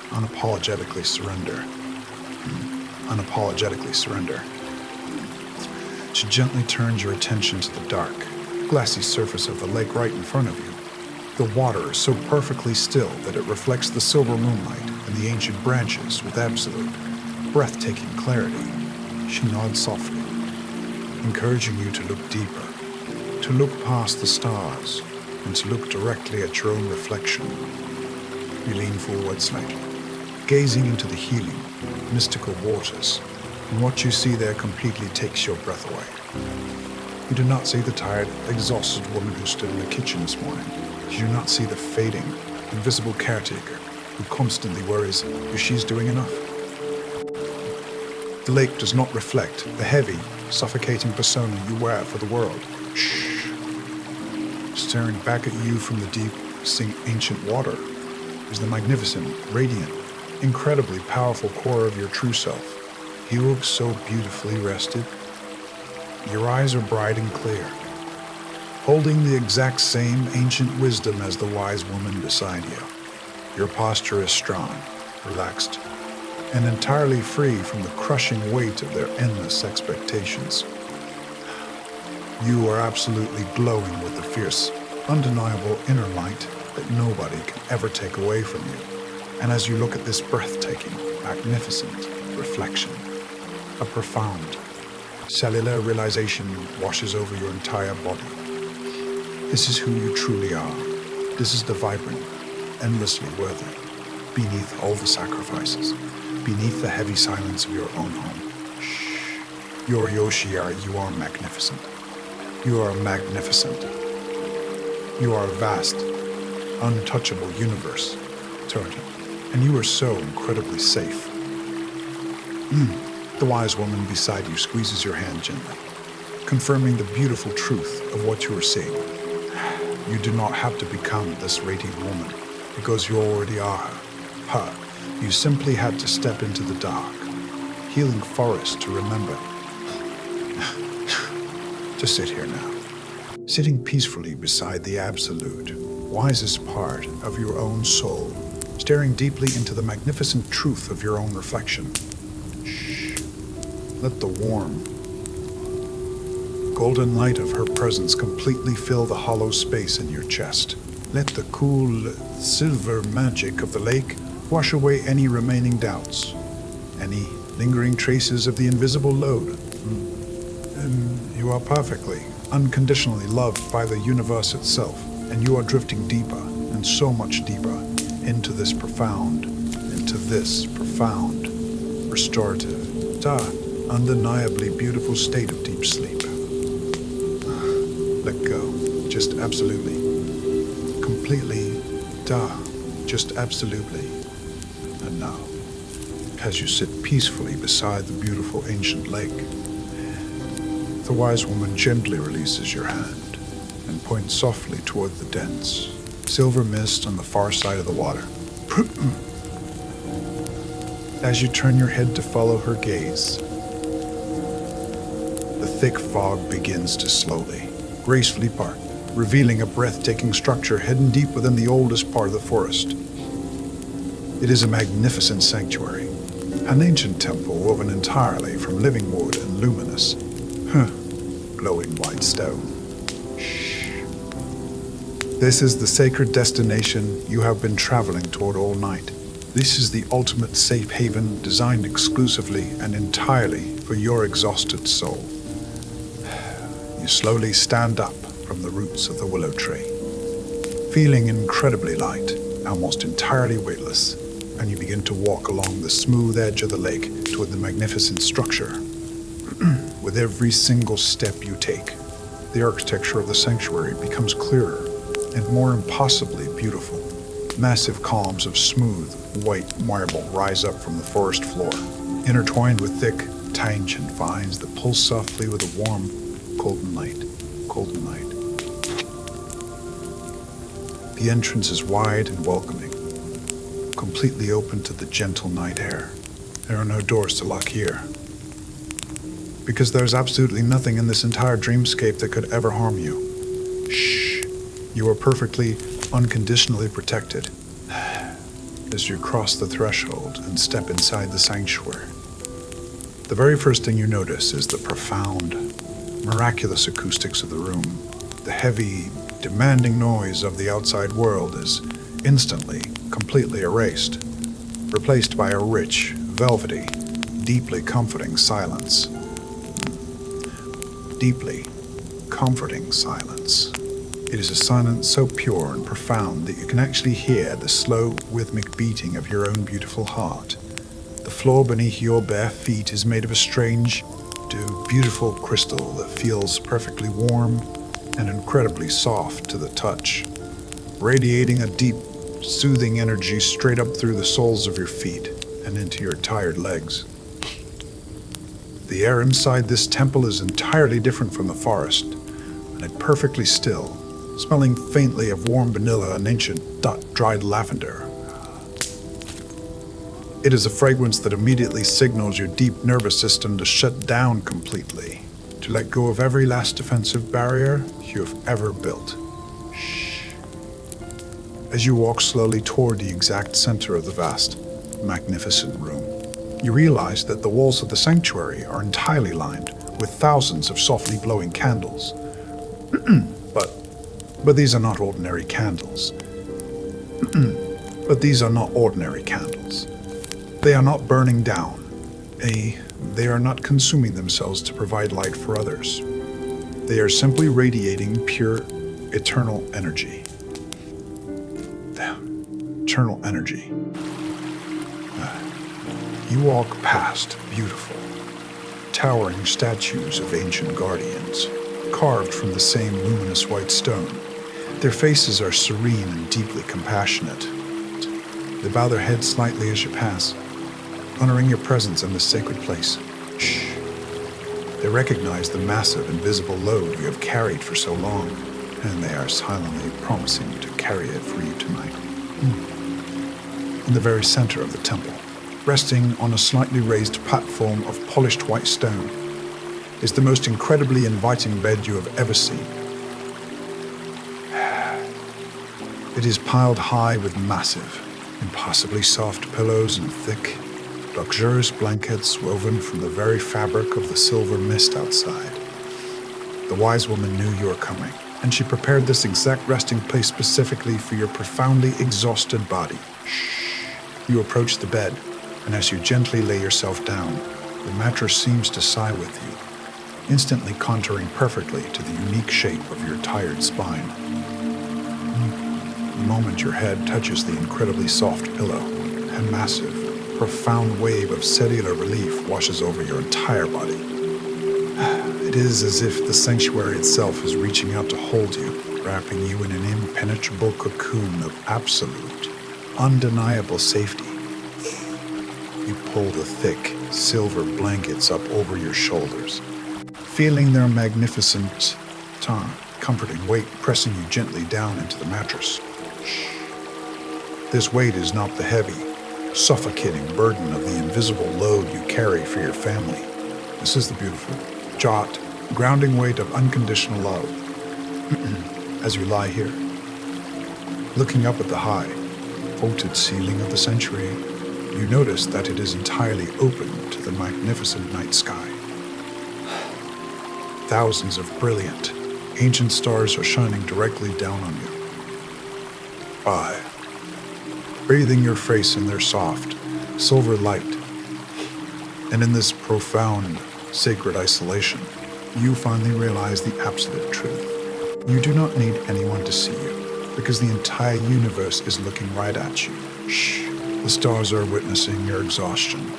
unapologetically surrender. She gently turns your attention to the dark, glassy surface of the lake right in front of you. The water is so perfectly still that it reflects the silver moonlight and the ancient branches with absolute, breathtaking clarity. She nods softly, encouraging you to look deeper, to look past the stars, and to look directly at your own reflection. You lean forward slightly, gazing into the healing, mystical waters, and what you see there completely takes your breath away. You do not see the tired, exhausted woman who stood in the kitchen this morning. You do not see the fading, invisible caretaker who constantly worries if she's doing enough. The lake does not reflect the heavy, suffocating persona you wear for the world. Staring back at you from the deep, ancient water is the magnificent, radiant, incredibly powerful core of your true self. You look so beautifully rested. Your eyes are bright and clear, holding the exact same ancient wisdom as the wise woman beside you. Your posture is strong, relaxed, and entirely free from the crushing weight of their endless expectations. You are absolutely glowing with the fierce, undeniable inner light that nobody can ever take away from you. And as you look at this breathtaking, magnificent reflection, a profound, cellular realization washes over your entire body. This is who you truly are. This is the vibrant, endlessly worthy, beneath all the sacrifices, beneath the heavy silence of your own home. You're Yoshiar, you are magnificent. You are magnificent. You are a vast, untouchable universe, Turtle, and you are so incredibly safe. The wise woman beside you squeezes your hand gently, confirming the beautiful truth of what you are seeing. You do not have to become this radiant woman, because you already are her. You simply had to step into the dark, healing forest to remember. Just sit here now, sitting peacefully beside the Absolute, wisest part of your own soul, staring deeply into the magnificent truth of your own reflection. Shh. Let the warm, golden light of her presence completely fill the hollow space in your chest. Let the cool, silver magic of the lake wash away any remaining doubts, any lingering traces of the invisible load. And you are perfectly, unconditionally loved by the universe itself, and you are drifting deeper and so much deeper into this profound, restorative, undeniably beautiful state of deep sleep. Let go, just absolutely, completely, just absolutely. And now, as you sit peacefully beside the beautiful ancient lake, the wise woman gently releases your hand and points softly toward the dense, silver mist on the far side of the water. As you turn your head to follow her gaze, the thick fog begins to slowly, gracefully part, revealing a breathtaking structure hidden deep within the oldest part of the forest. It is a magnificent sanctuary, an ancient temple woven entirely from living wood and luminous, glowing white stone. Shh. This is the sacred destination you have been traveling toward all night. This is the ultimate safe haven designed exclusively and entirely for your exhausted soul. You slowly stand up from the roots of the willow tree, feeling incredibly light, almost entirely weightless, and you begin to walk along the smooth edge of the lake toward the magnificent structure. With every single step you take, the architecture of the sanctuary becomes clearer and more impossibly beautiful. Massive columns of smooth, white marble rise up from the forest floor, intertwined with thick, tangent vines that pulse softly with a warm, golden light. The entrance is wide and welcoming, completely open to the gentle night air. There are no doors to lock here, because there's absolutely nothing in this entire dreamscape that could ever harm you. Shh. You are perfectly, unconditionally protected as you cross the threshold and step inside the sanctuary. The very first thing you notice is the profound, miraculous acoustics of the room. The heavy, demanding noise of the outside world is instantly, completely erased, replaced by a rich, velvety, deeply comforting silence. Deeply comforting silence. It is a silence so pure and profound that you can actually hear the slow, rhythmic beating of your own beautiful heart. The floor beneath your bare feet is made of a strange, beautiful crystal that feels perfectly warm and incredibly soft to the touch, radiating a deep, soothing energy straight up through the soles of your feet and into your tired legs. The air inside this temple is entirely different from the forest, and it's perfectly still, smelling faintly of warm vanilla and ancient dried lavender. It is a fragrance that immediately signals your deep nervous system to shut down completely, to let go of every last defensive barrier you have ever built. Shh. As you walk slowly toward the exact center of the vast, magnificent room, you realize that the walls of the sanctuary are entirely lined with thousands of softly glowing candles. But these are not ordinary candles. They are not burning down. They are not consuming themselves to provide light for others. They are simply radiating pure, eternal energy. Eternal energy. You walk past beautiful, towering statues of ancient guardians, carved from the same luminous white stone. Their faces are serene and deeply compassionate. They bow their heads slightly as you pass, honoring your presence in this sacred place. Shh. They recognize the massive invisible load you have carried for so long, and they are silently promising to carry it for you tonight. In the very center of the temple, resting on a slightly raised platform of polished white stone, is the most incredibly inviting bed you have ever seen. It is piled high with massive, impossibly soft pillows and thick, luxurious blankets woven from the very fabric of the silver mist outside. The wise woman knew you were coming, and she prepared this exact resting place specifically for your profoundly exhausted body. You approach the bed, and as you gently lay yourself down, the mattress seems to sigh with you, instantly contouring perfectly to the unique shape of your tired spine. The moment your head touches the incredibly soft pillow, a massive, profound wave of cellular relief washes over your entire body. It is as if the sanctuary itself is reaching out to hold you, wrapping you in an impenetrable cocoon of absolute, undeniable safety. You pull the thick, silver blankets up over your shoulders, feeling their magnificent, comforting weight pressing you gently down into the mattress. This weight is not the heavy, suffocating burden of the invisible load you carry for your family. This is the beautiful, grounding weight of unconditional love. As you lie here, looking up at the high, vaulted ceiling of the sanctuary, you notice that it is entirely open to the magnificent night sky. Thousands of brilliant, ancient stars are shining directly down on you. Bathing your face in their soft, silver light. And in this profound, sacred isolation, you finally realize the absolute truth. You do not need anyone to see you, because the entire universe is looking right at you. The stars are witnessing your exhaustion.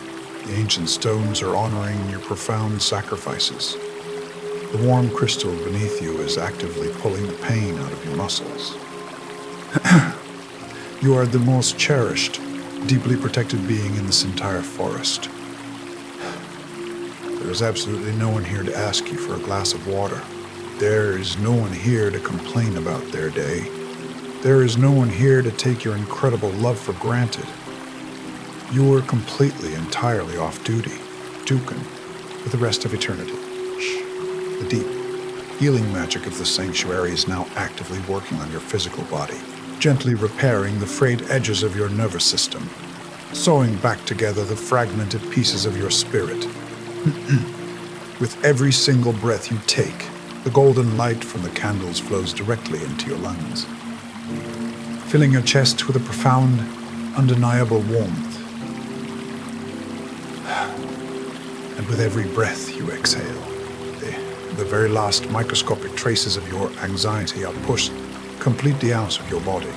The ancient stones are honoring your profound sacrifices. The warm crystal beneath you is actively pulling the pain out of your muscles. You are the most cherished, deeply protected being in this entire forest. There is absolutely no one here to ask you for a glass of water. There is no one here to complain about their day. There is no one here to take your incredible love for granted. You are completely, entirely off duty, Dukin, for the rest of eternity. The deep, healing magic of the sanctuary is now actively working on your physical body, gently repairing the frayed edges of your nervous system, sewing back together the fragmented pieces of your spirit. With every single breath you take, the golden light from the candles flows directly into your lungs, filling your chest with a profound, undeniable warmth. And with every breath you exhale, the very last microscopic traces of your anxiety are pushed completely out of your body,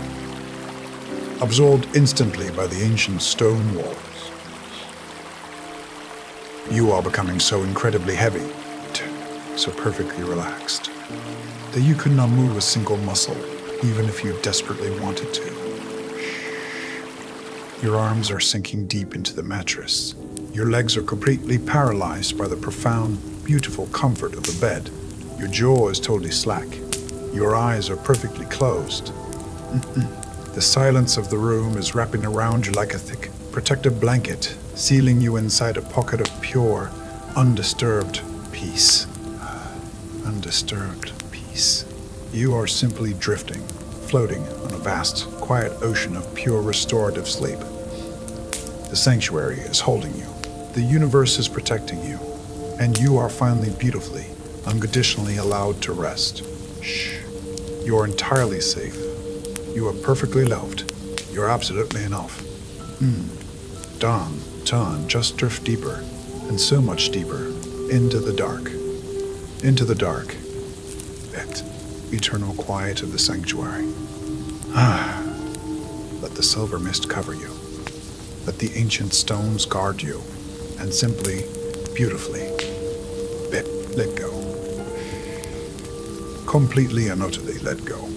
absorbed instantly by the ancient stone walls. You are becoming so incredibly heavy, so perfectly relaxed, that you could not move a single muscle, even if you desperately wanted to. Your arms are sinking deep into the mattress. Your legs are completely paralyzed by the profound, beautiful comfort of the bed. Your jaw is totally slack. Your eyes are perfectly closed. The silence of the room is wrapping around you like a thick, protective blanket, sealing you inside a pocket of pure, undisturbed peace. Undisturbed peace. You are simply drifting, floating on a vast, quiet ocean of pure restorative sleep. The sanctuary is holding you. The universe is protecting you. And you are finally beautifully, unconditionally allowed to rest. You are entirely safe. You are perfectly loved. You're absolutely enough. Dawn, just drift deeper, and so much deeper, into the dark. Into the dark. That eternal quiet of the sanctuary. Let the silver mist cover you. Let the ancient stones guard you, and simply, beautifully, let go. Completely and utterly let go.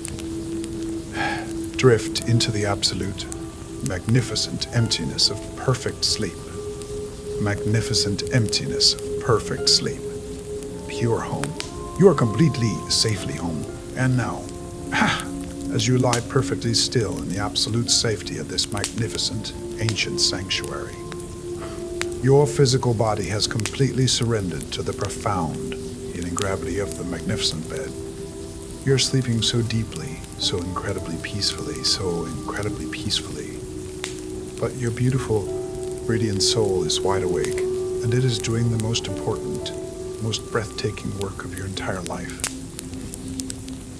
Drift into the absolute, magnificent emptiness of perfect sleep. Magnificent emptiness of perfect sleep. Pure home. You are completely, safely home. And now, as you lie perfectly still in the absolute safety of this magnificent, ancient sanctuary, your physical body has completely surrendered to the profound, healing gravity of the magnificent bed. You're sleeping so deeply, so incredibly peacefully. But your beautiful, radiant soul is wide awake, and it is doing the most important, most breathtaking work of your entire life.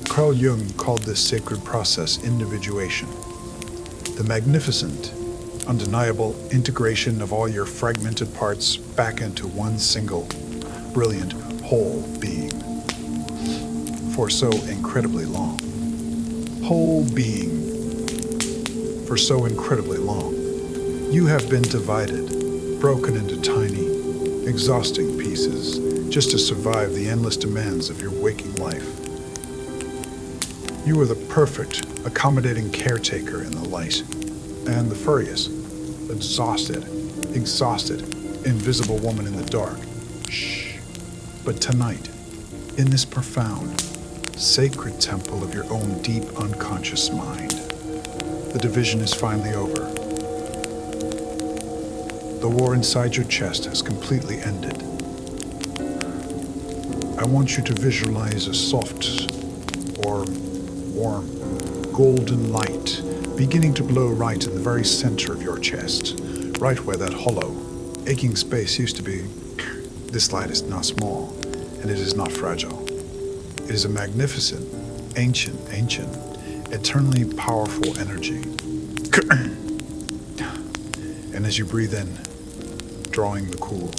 Carl Jung called this sacred process individuation, the magnificent, undeniable integration of all your fragmented parts back into one single, brilliant, whole being. For so incredibly long. Whole being. For so incredibly long. You have been divided, broken into tiny, exhausting pieces, just to survive the endless demands of your waking life. You are the perfect, accommodating caretaker in the light, and the furious, exhausted, invisible woman in the dark. Shh. But tonight, in this profound, sacred temple of your own deep unconscious mind, the division is finally over. The war inside your chest has completely ended. I want you to visualize a soft or warm golden light beginning to glow right in the very center of your chest, right where that hollow, aching space used to be. This light is not small, and it is not fragile. It is a magnificent, ancient, eternally powerful energy. And as you breathe in, drawing the cool,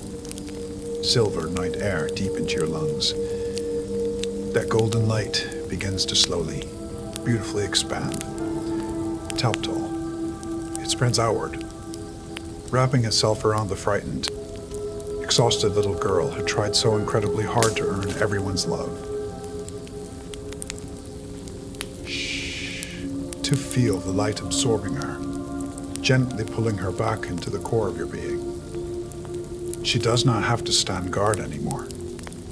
silver night air deep into your lungs, that golden light begins to slowly, beautifully expand. Tall. It spreads outward, wrapping itself around the frightened, exhausted little girl who tried so incredibly hard to earn everyone's love. To feel the light absorbing her, gently pulling her back into the core of your being. She does not have to stand guard anymore.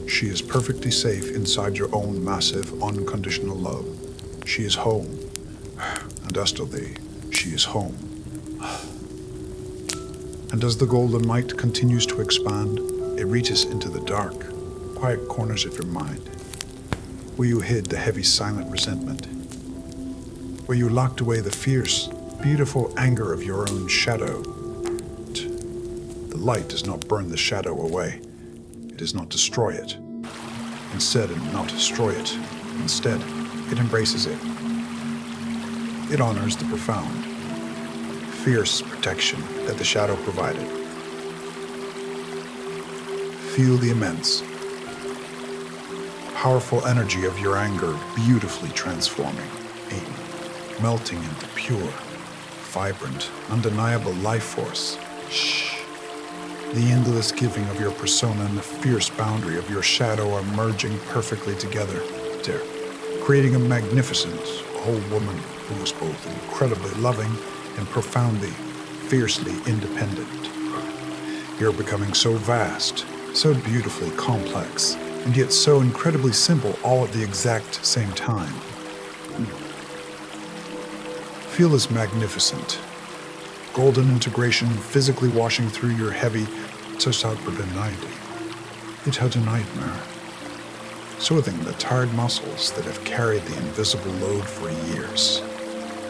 She is perfectly safe inside your own massive, unconditional love. She is home. And as to thee, she is home. And as the golden light continues to expand, it reaches into the dark, quiet corners of your mind, where you hid the heavy, silent resentment, where you locked away the fierce, beautiful anger of your own shadow. The light does not burn the shadow away. It does not destroy it. Instead, it embraces it. It honors the profound, fierce protection that the shadow provided. Feel the immense, powerful energy of your anger beautifully transforming, melting into pure, vibrant, undeniable life force. The endless giving of your persona and the fierce boundary of your shadow are merging perfectly together, creating a magnificent whole woman who is both incredibly loving and profoundly, fiercely independent. You're becoming so vast, so beautifully complex, and yet so incredibly simple all at the exact same time. Feel this magnificent, golden integration physically washing through your heavy, It's a nightmare. Soothing the tired muscles that have carried the invisible load for years.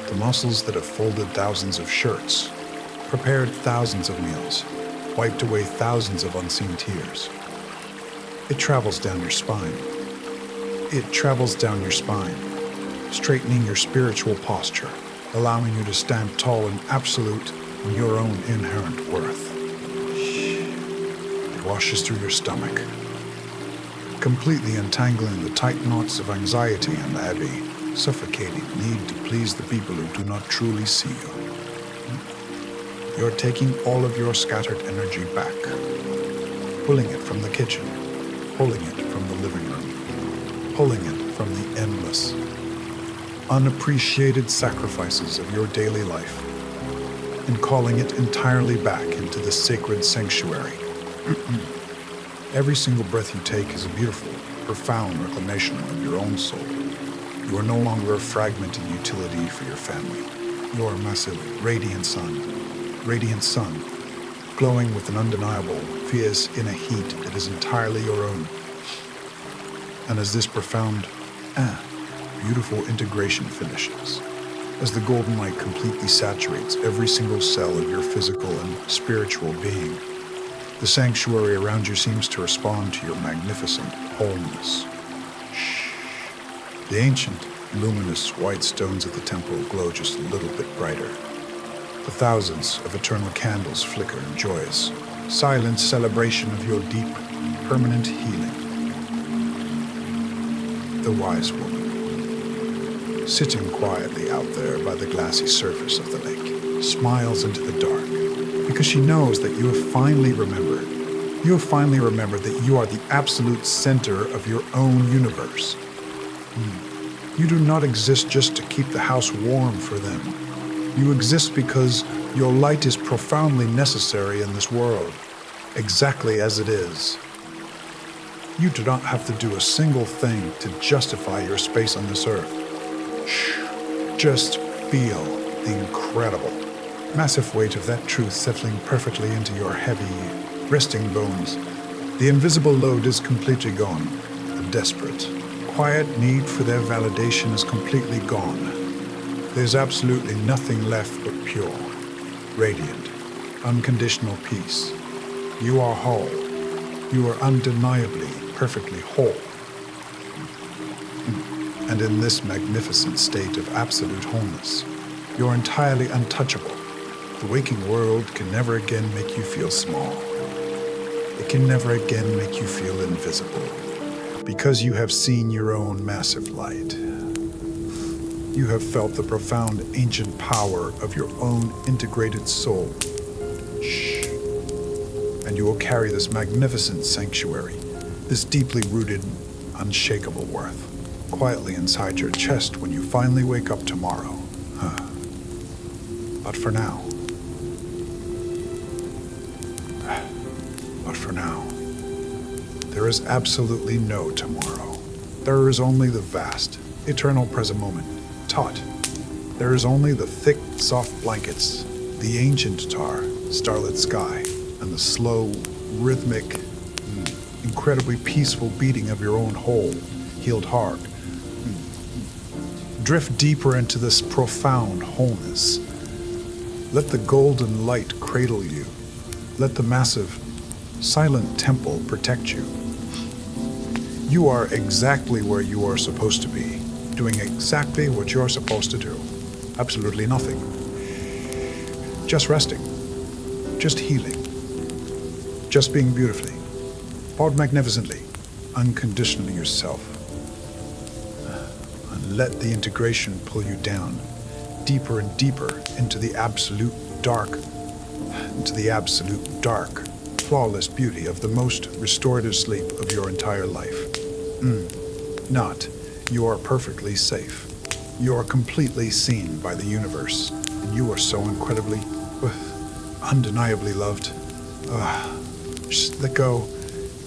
The muscles that have folded thousands of shirts, prepared thousands of meals, wiped away thousands of unseen tears. It travels down your spine. Straightening your spiritual posture, allowing you to stand tall and absolute in your own inherent worth. It washes through your stomach, completely entangling the tight knots of anxiety and the heavy, suffocating need to please the people who do not truly see you. You're taking all of your scattered energy back, pulling it from the kitchen, pulling it from the living room, pulling it from the endless, unappreciated sacrifices of your daily life, and calling it entirely back into the sacred sanctuary. Every single breath you take is a beautiful, profound reclamation of your own soul. You are no longer a fragmented utility for your family. You are a massive, radiant sun, glowing with an undeniable, fierce inner heat that is entirely your own. And as this profound beautiful integration finishes. As the golden light completely saturates every single cell of your physical and spiritual being, the sanctuary around you seems to respond to your magnificent wholeness. The ancient, luminous white stones of the temple glow just a little bit brighter. The thousands of eternal candles flicker in joyous, silent celebration of your deep, permanent healing. The wise woman, sitting quietly out there by the glassy surface of the lake, smiles into the dark because she knows that you have finally remembered. You have finally remembered that you are the absolute center of your own universe. You do not exist just to keep the house warm for them. You exist because your light is profoundly necessary in this world, exactly as it is. You do not have to do a single thing to justify your space on this earth. Just feel the incredible, massive weight of that truth settling perfectly into your heavy, resting bones. The invisible load is completely gone. The desperate, quiet need for their validation is completely gone. There's absolutely nothing left but pure, radiant, unconditional peace. You are whole. You are undeniably, perfectly whole. And in this magnificent state of absolute wholeness, you're entirely untouchable. The waking world can never again make you feel small. It can never again make you feel invisible, because you have seen your own massive light. You have felt the profound ancient power of your own integrated soul. And you will carry this magnificent sanctuary, this deeply rooted, unshakable worth, quietly inside your chest when you finally wake up tomorrow. But for now, there is absolutely no tomorrow. There is only the vast, eternal present moment. Taut. There is only the thick, soft blankets, the ancient starlit sky, and the slow, rhythmic, incredibly peaceful beating of your own whole, healed heart. Drift deeper into this profound wholeness. Let the golden light cradle you. Let the massive, silent temple protect you. You are exactly where you are supposed to be, doing exactly what you're supposed to do. Absolutely nothing. Just resting. Just healing. Just being beautifully, powered magnificently, unconditionally yourself. And let the integration pull you down, deeper and deeper into the absolute dark, flawless beauty of the most restorative sleep of your entire life. Not, you are perfectly safe. You are completely seen by the universe, and you are so incredibly, undeniably loved. Just let go,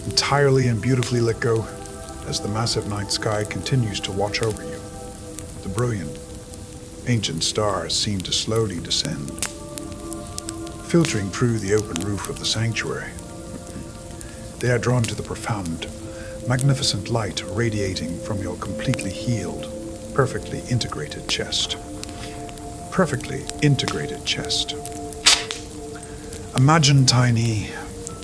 entirely and beautifully let go, as the massive night sky continues to watch over you. The brilliant, ancient stars seem to slowly descend, filtering through the open roof of the sanctuary. They are drawn to the profound, magnificent light radiating from your completely healed, perfectly integrated chest. Perfectly integrated chest. Imagine tiny,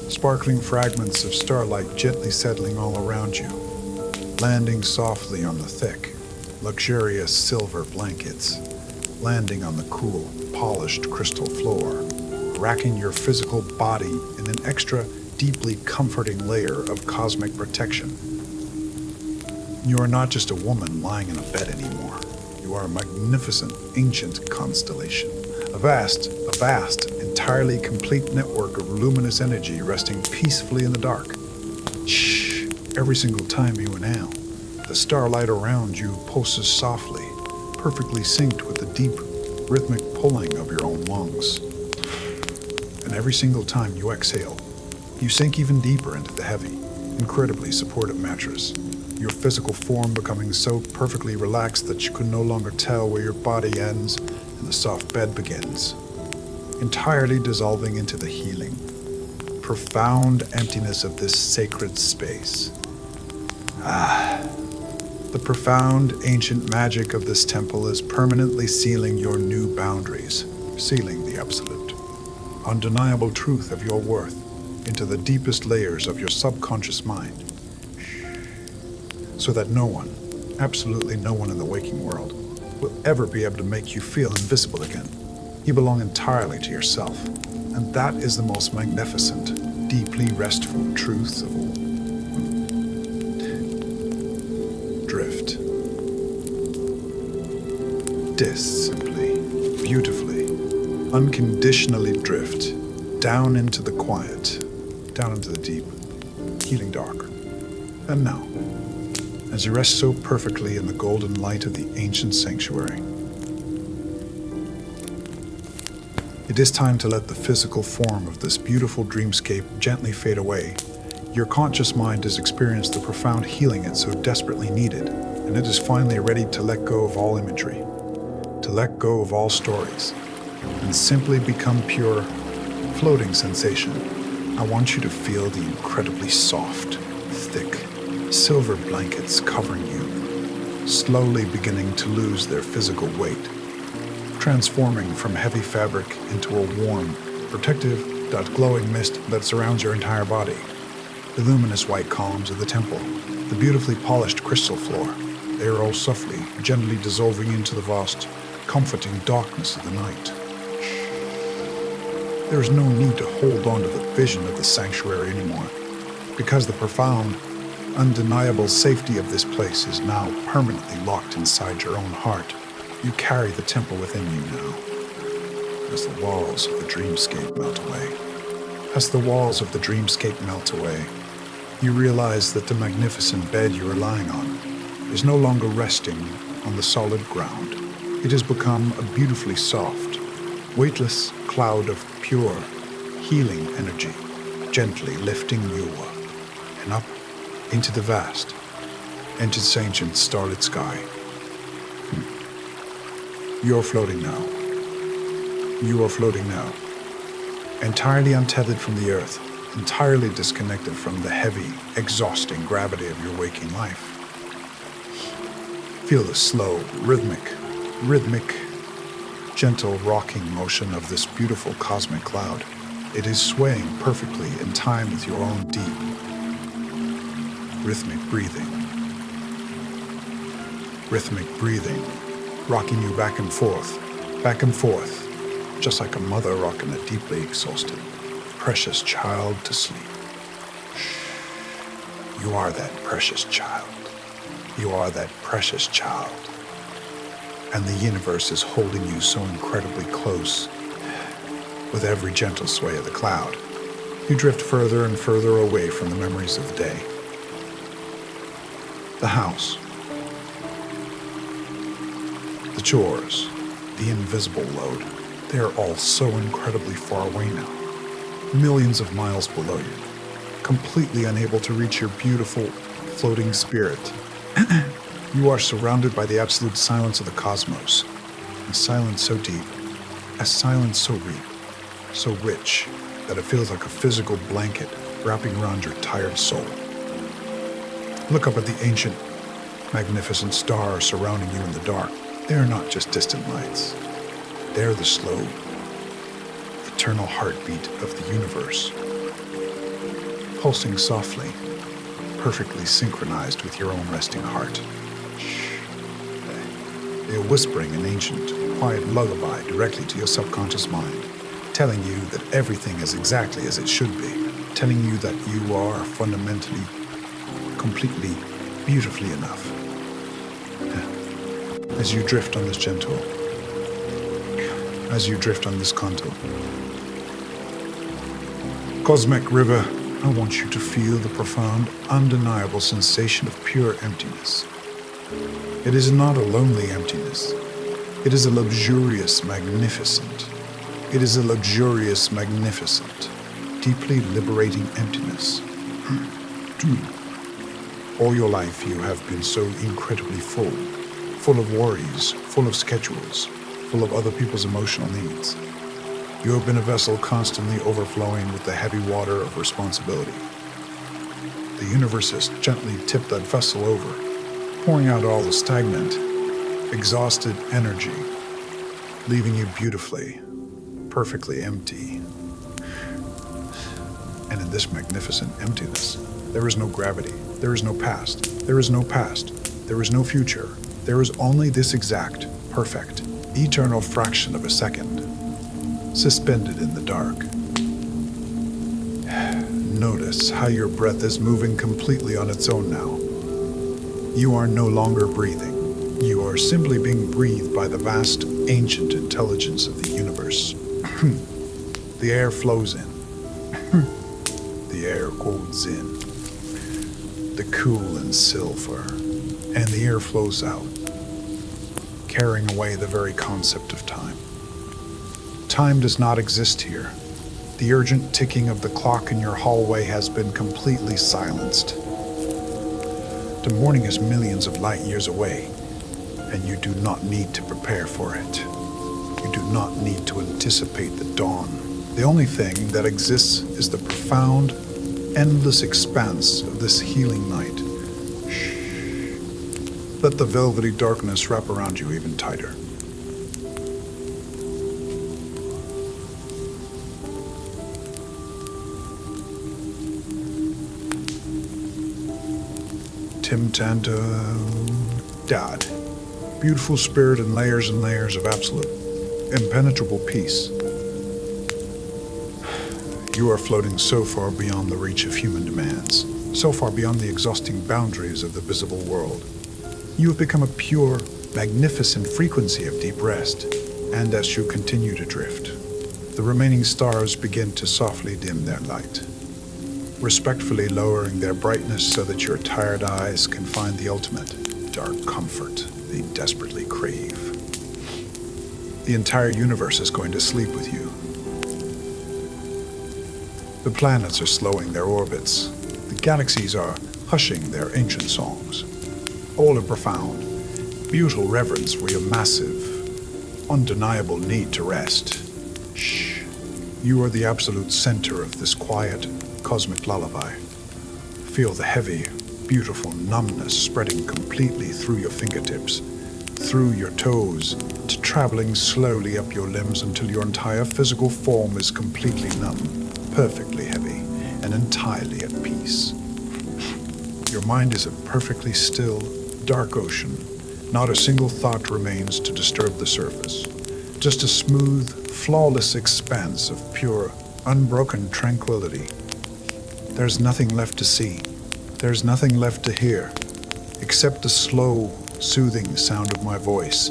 sparkling fragments of starlight gently settling all around you, landing softly on the thick, luxurious silver blankets, landing on the cool, polished crystal floor, racking your physical body in an extra, deeply comforting layer of cosmic protection. You are not just a woman lying in a bed anymore. You are a magnificent, ancient constellation. A vast, entirely complete network of luminous energy resting peacefully in the dark. Every single time you inhale, the starlight around you pulses softly, perfectly synced with the deep, rhythmic pulling of your own lungs. And every single time you exhale, you sink even deeper into the heavy, incredibly supportive mattress, your physical form becoming so perfectly relaxed that you can no longer tell where your body ends and the soft bed begins, entirely dissolving into the healing, profound emptiness of this sacred space. The The profound, ancient magic of this temple is permanently sealing your new boundaries, sealing the absolute, undeniable truth of your worth into the deepest layers of your subconscious mind, so that no one, absolutely no one in the waking world, will ever be able to make you feel invisible again. You belong entirely to yourself, and that is the most magnificent, deeply restful truth of all. Drift. Simply, beautifully, unconditionally drift down into the quiet, down into the deep, healing dark. And now, as you rest so perfectly in the golden light of the ancient sanctuary, it is time to let the physical form of this beautiful dreamscape gently fade away. Your conscious mind has experienced the profound healing it so desperately needed, and it is finally ready to let go of all imagery, to let go of all stories, and simply become pure, floating sensation. I want you to feel the incredibly soft, thick, silver blankets covering you, slowly beginning to lose their physical weight, transforming from heavy fabric into a warm, protective, glowing mist that surrounds your entire body. The luminous white columns of the temple, the beautifully polished crystal floor, they are all softly, gently dissolving into the vast, comforting darkness of the night. There is no need to hold on to the vision of the sanctuary anymore, because the profound, undeniable safety of this place is now permanently locked inside your own heart. You carry the temple within you now, as the walls of the dreamscape melt away. As the walls of the dreamscape melt away, you realize that the magnificent bed you are lying on is no longer resting on the solid ground. It has become a beautifully soft, weightless cloud of pure, healing energy, gently lifting you up and up into the vast, into this ancient starlit sky. You are floating now. You are floating now, entirely untethered from the earth, entirely disconnected from the heavy, exhausting gravity of your waking life. Feel the slow, rhythmic, gentle rocking motion of this beautiful cosmic cloud. It is swaying perfectly in time with your own deep, rhythmic breathing, rocking you back and forth, just like a mother rocking a deeply exhausted, precious child to sleep. You are that precious child. You are that precious child. And the universe is holding you so incredibly close. With every gentle sway of the cloud, you drift further and further away from the memories of the day. The house, the chores, the invisible load, they are all so incredibly far away now. Millions of miles below you, completely unable to reach your beautiful, floating spirit. You are surrounded by the absolute silence of the cosmos, a silence so deep, a silence so rich, that it feels like a physical blanket wrapping around your tired soul. Look up at the ancient, magnificent stars surrounding you in the dark. They are not just distant lights. They are the slow, eternal heartbeat of the universe, pulsing softly, perfectly synchronized with your own resting heart. They are whispering an ancient, quiet lullaby directly to your subconscious mind, telling you that everything is exactly as it should be, telling you that you are fundamentally, completely, beautifully enough. As you drift on this contour, Cosmic River, I want you to feel the profound, undeniable sensation of pure emptiness. It is not a lonely emptiness. It is a luxurious, magnificent. It is a luxurious, magnificent, deeply liberating emptiness. All your life you have been so incredibly full of worries, full of schedules, full of other people's emotional needs. You have been a vessel constantly overflowing with the heavy water of responsibility. The universe has gently tipped that vessel over, pouring out all the stagnant, exhausted energy, leaving you beautifully, perfectly empty. And in this magnificent emptiness, there is no gravity, there is no past, there is no past, there is no future. There is only this exact, perfect, eternal fraction of a second, suspended in the dark. Notice how your breath is moving completely on its own now. You are no longer breathing. You are simply being breathed by the vast, ancient intelligence of the universe. The air flows in. The air goes in. The cool and silver, and the air flows out, carrying away the very concept of time. Time does not exist here. The urgent ticking of the clock in your hallway has been completely silenced. The morning is millions of light years away, and you do not need to prepare for it. You do not need to anticipate the dawn. The only thing that exists is the profound, endless expanse of this healing night. Shh. Let the velvety darkness wrap around you even tighter. Tim Tanto Dad. Beautiful spirit and layers of absolute, impenetrable peace. You are floating so far beyond the reach of human demands, so far beyond the exhausting boundaries of the visible world. You have become a pure, magnificent frequency of deep rest, and as you continue to drift, the remaining stars begin to softly dim their light, respectfully lowering their brightness so that your tired eyes can find the ultimate dark comfort they desperately crave. The entire universe is going to sleep with you. The planets are slowing their orbits. The galaxies are hushing their ancient songs. All in profound, beautiful reverence for your massive, undeniable need to rest. Shh. You are the absolute center of this quiet, cosmic lullaby. Feel the heavy, beautiful numbness spreading completely through your fingertips, through your toes, to traveling slowly up your limbs until your entire physical form is completely numb, perfectly heavy, and entirely at peace. Your mind is a perfectly still, dark ocean. Not a single thought remains to disturb the surface. Just a smooth, flawless expanse of pure, unbroken tranquility. There's nothing left to see. There's nothing left to hear, except the slow, soothing sound of my voice.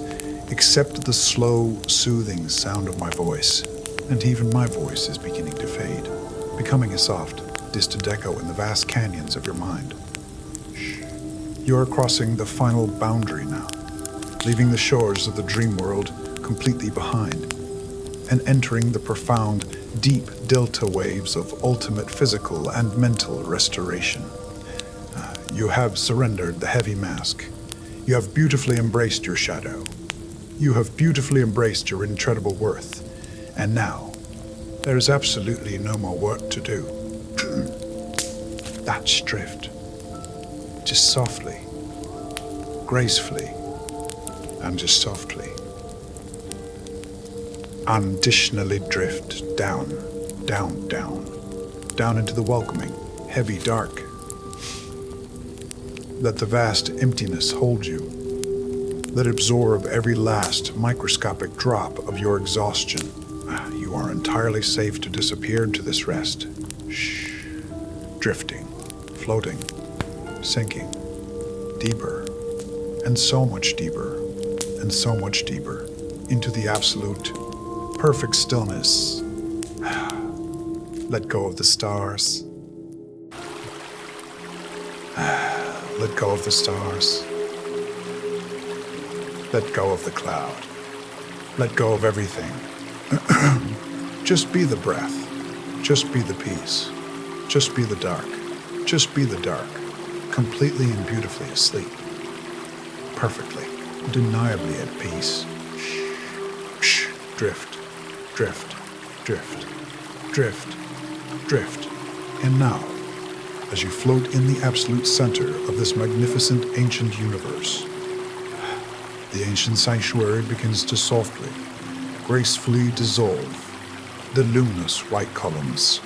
Except the slow, soothing sound of my voice. And even my voice is beginning to fade, becoming a soft, distant echo in the vast canyons of your mind. Shh. You are crossing the final boundary now, leaving the shores of the dream world completely behind, and entering the profound, deep delta waves of ultimate physical and mental restoration. You have surrendered the heavy mask. You have beautifully embraced your shadow. You have beautifully embraced your incredible worth. And now, there is absolutely no more work to do. That's drift. Just softly, gracefully, and just softly. Unconditionally drift down, down, down, down into the welcoming, heavy dark. Let the vast emptiness hold you. Let it absorb every last microscopic drop of your exhaustion. You are entirely safe to disappear into this rest. Shh. Drifting, floating, sinking, deeper, and so much deeper, and so much deeper, into the absolute, perfect stillness. Let go of the stars. Let go of the stars. Let go of the cloud. Let go of everything. Just be the breath. Just be the peace. Just be the dark. Just be the dark. Completely and beautifully asleep. Perfectly, undeniably at peace. Shh. Drift. Drift. Drift. Drift. Drift. And now, as you float in the absolute center of this magnificent ancient universe. The ancient sanctuary begins to softly, gracefully dissolve. The luminous white columns,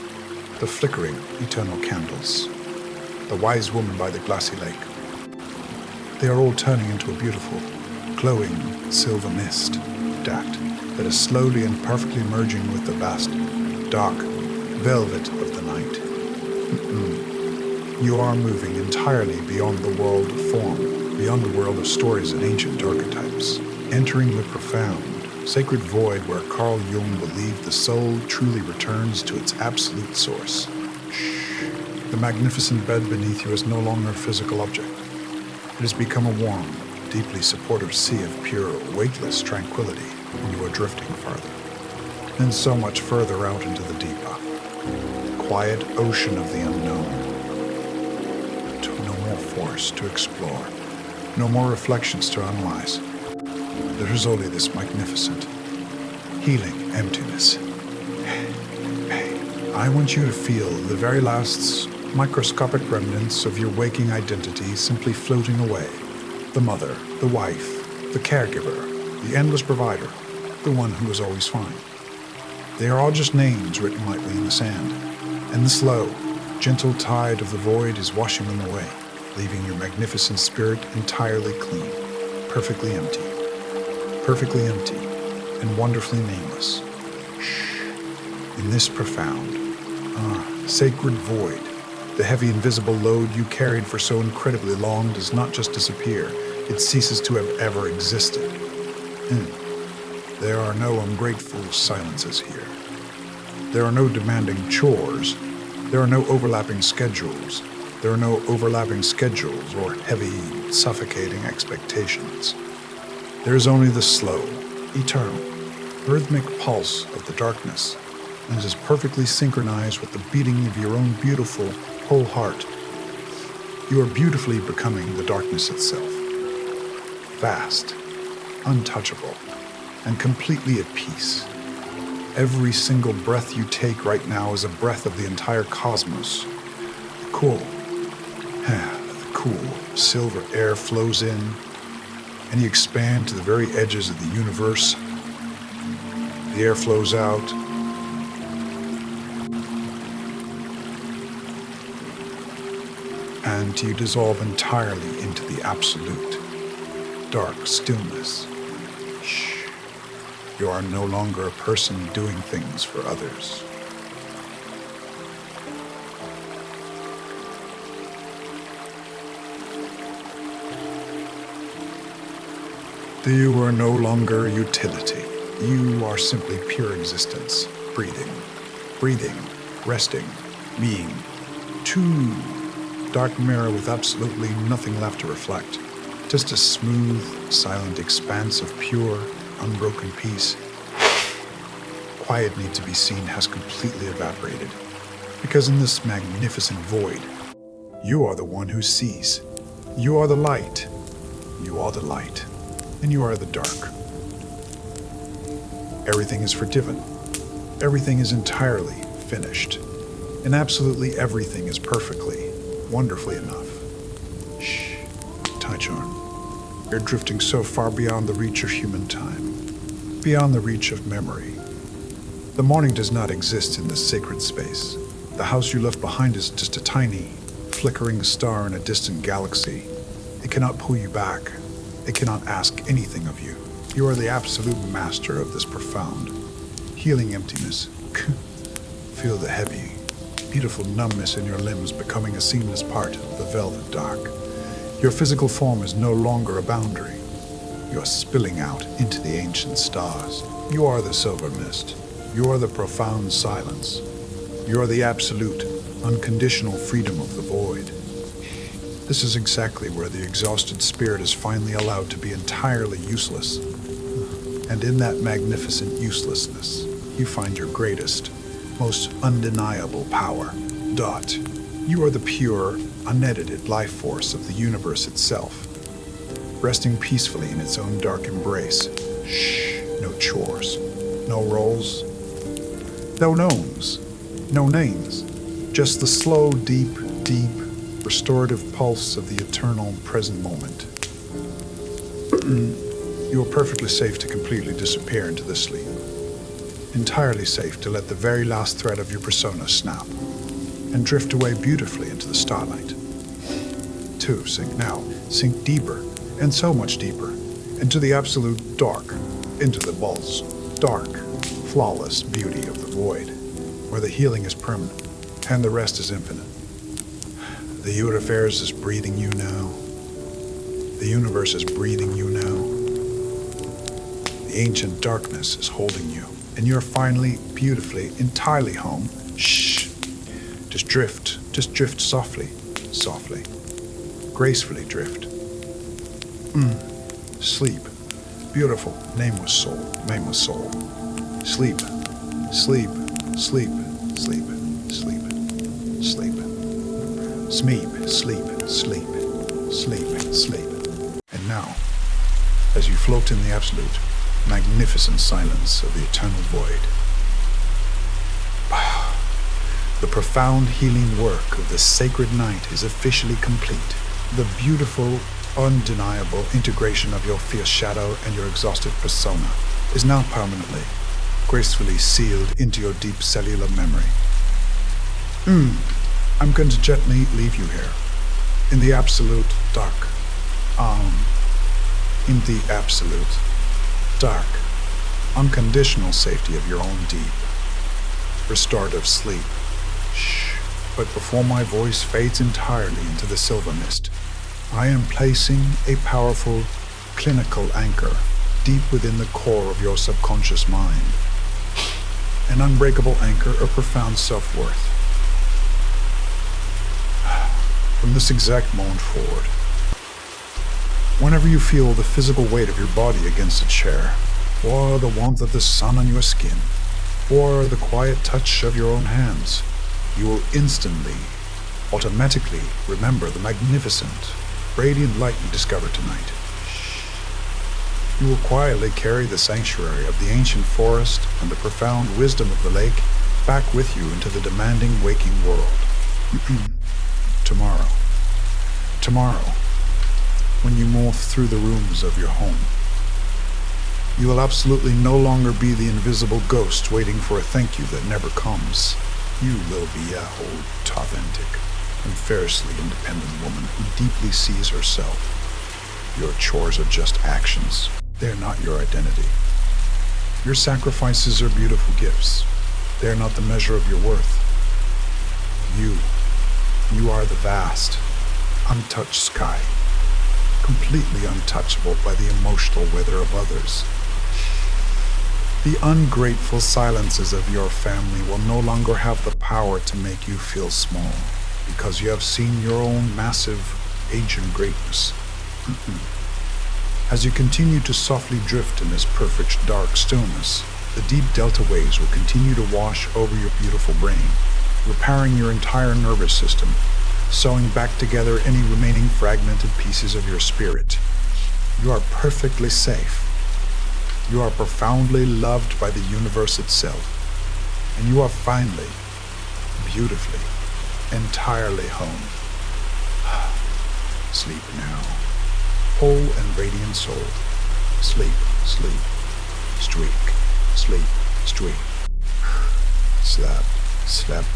the flickering eternal candles, the wise woman by the glassy lake. They are all turning into a beautiful, glowing silver mist, that is slowly and perfectly merging with the vast, dark velvet of the night. You are moving entirely beyond the world of form, beyond the world of stories and ancient archetypes, entering the profound, sacred void where Carl Jung believed the soul truly returns to its absolute source. The magnificent bed beneath you is no longer a physical object. It has become a warm, deeply supportive sea of pure, weightless tranquility when you are drifting farther. And so much further out into the deeper, quiet ocean of the unknown. No more force to explore, no more reflections to analyze. There is only this magnificent, healing emptiness. I want you to feel the very last microscopic remnants of your waking identity simply floating away. The mother, the wife, the caregiver, the endless provider, the one who is always fine. They are all just names written lightly in the sand, and the slow, gentle tide of the void is washing them away, leaving your magnificent spirit entirely clean, perfectly empty, and wonderfully nameless. In this profound, sacred void, the heavy invisible load you carried for so incredibly long does not just disappear, it ceases to have ever existed. There are no ungrateful silences here. There are no demanding chores. There are no overlapping schedules. There are no overlapping schedules or heavy, suffocating expectations. There is only the slow, eternal, rhythmic pulse of the darkness, and it is perfectly synchronized with the beating of your own beautiful, whole heart. You are beautifully becoming the darkness itself. Vast, untouchable, and completely at peace. Every single breath you take right now is a breath of the entire cosmos. The cool silver air flows in, and you expand to the very edges of the universe. The air flows out, and you dissolve entirely into the absolute, dark stillness. You are no longer a person doing things for others. You are no longer utility. You are simply pure existence, breathing, resting, being. Too dark mirror with absolutely nothing left to reflect. Just a smooth, silent expanse of pure, unbroken peace. Quiet need to be seen has completely evaporated, because in this magnificent void, you are the one who sees. You are the light. You are the light. And you are the dark. Everything is forgiven. Everything is entirely finished. And absolutely everything is perfectly, wonderfully enough. Taichung, you're drifting so far beyond the reach of human time, beyond the reach of memory. The morning does not exist in this sacred space. The house you left behind is just a tiny, flickering star in a distant galaxy. It cannot pull you back. It cannot ask anything of you. You are the absolute master of this profound, healing emptiness. Feel the heavy, beautiful numbness in your limbs becoming a seamless part of the velvet dark. Your physical form is no longer a boundary. You are spilling out into the ancient stars. You are the silver mist. You are the profound silence. You are the absolute, unconditional freedom of the void. This is exactly where the exhausted spirit is finally allowed to be entirely useless. And in that magnificent uselessness, you find your greatest, most undeniable power. You are the pure, unedited life force of the universe itself, resting peacefully in its own dark embrace. No chores, no roles, no gnomes, no names, just the slow, deep restorative pulse of the eternal present moment. You are perfectly safe to completely disappear into the sleep. Entirely safe to let the very last thread of your persona snap and drift away beautifully into the starlight. 2. Sink deeper, and so much deeper, into the absolute dark, into the bulls, dark, flawless beauty of the void, where the healing is permanent and the rest is infinite. The universe is breathing you now. The universe is breathing you now. The ancient darkness is holding you, and you're finally, beautifully, entirely home. Shh. Just drift softly, gracefully drift. Sleep. Beautiful, nameless soul. Sleep. Sleep. And now, as you float in the absolute, magnificent silence of the eternal void, the profound healing work of the sacred night is officially complete. The beautiful, undeniable integration of your fierce shadow and your exhausted persona is now permanently, gracefully sealed into your deep cellular memory. I'm going to gently leave you here, in the absolute dark. In the absolute dark, unconditional safety of your own deep, restorative sleep. Shh. But before my voice fades entirely into the silver mist, I am placing a powerful, clinical anchor deep within the core of your subconscious mind. An unbreakable anchor of profound self-worth. From this exact moment forward, whenever you feel the physical weight of your body against a chair, or the warmth of the sun on your skin, or the quiet touch of your own hands, you will instantly, automatically remember the magnificent, radiant light you discovered tonight. You will quietly carry the sanctuary of the ancient forest and the profound wisdom of the lake back with you into the demanding waking world. Tomorrow, when you move through the rooms of your home, you will absolutely no longer be the invisible ghost waiting for a thank you that never comes. You will be a whole, authentic, and fiercely independent woman who deeply sees herself. Your chores are just actions. They're not your identity. Your sacrifices are beautiful gifts. They're not the measure of your worth. You are the vast, untouched sky, completely untouchable by the emotional weather of others. The ungrateful silences of your family will no longer have the power to make you feel small, because you have seen your own massive, ancient greatness. As you continue to softly drift in this perfect dark stillness, the deep delta waves will continue to wash over your beautiful brain, repairing your entire nervous system, sewing back together any remaining fragmented pieces of your spirit. You are perfectly safe. You are profoundly loved by the universe itself, and you are finally, beautifully, entirely home. Sleep now, whole and radiant soul. Sleep, streak, sleep, streak. Slept.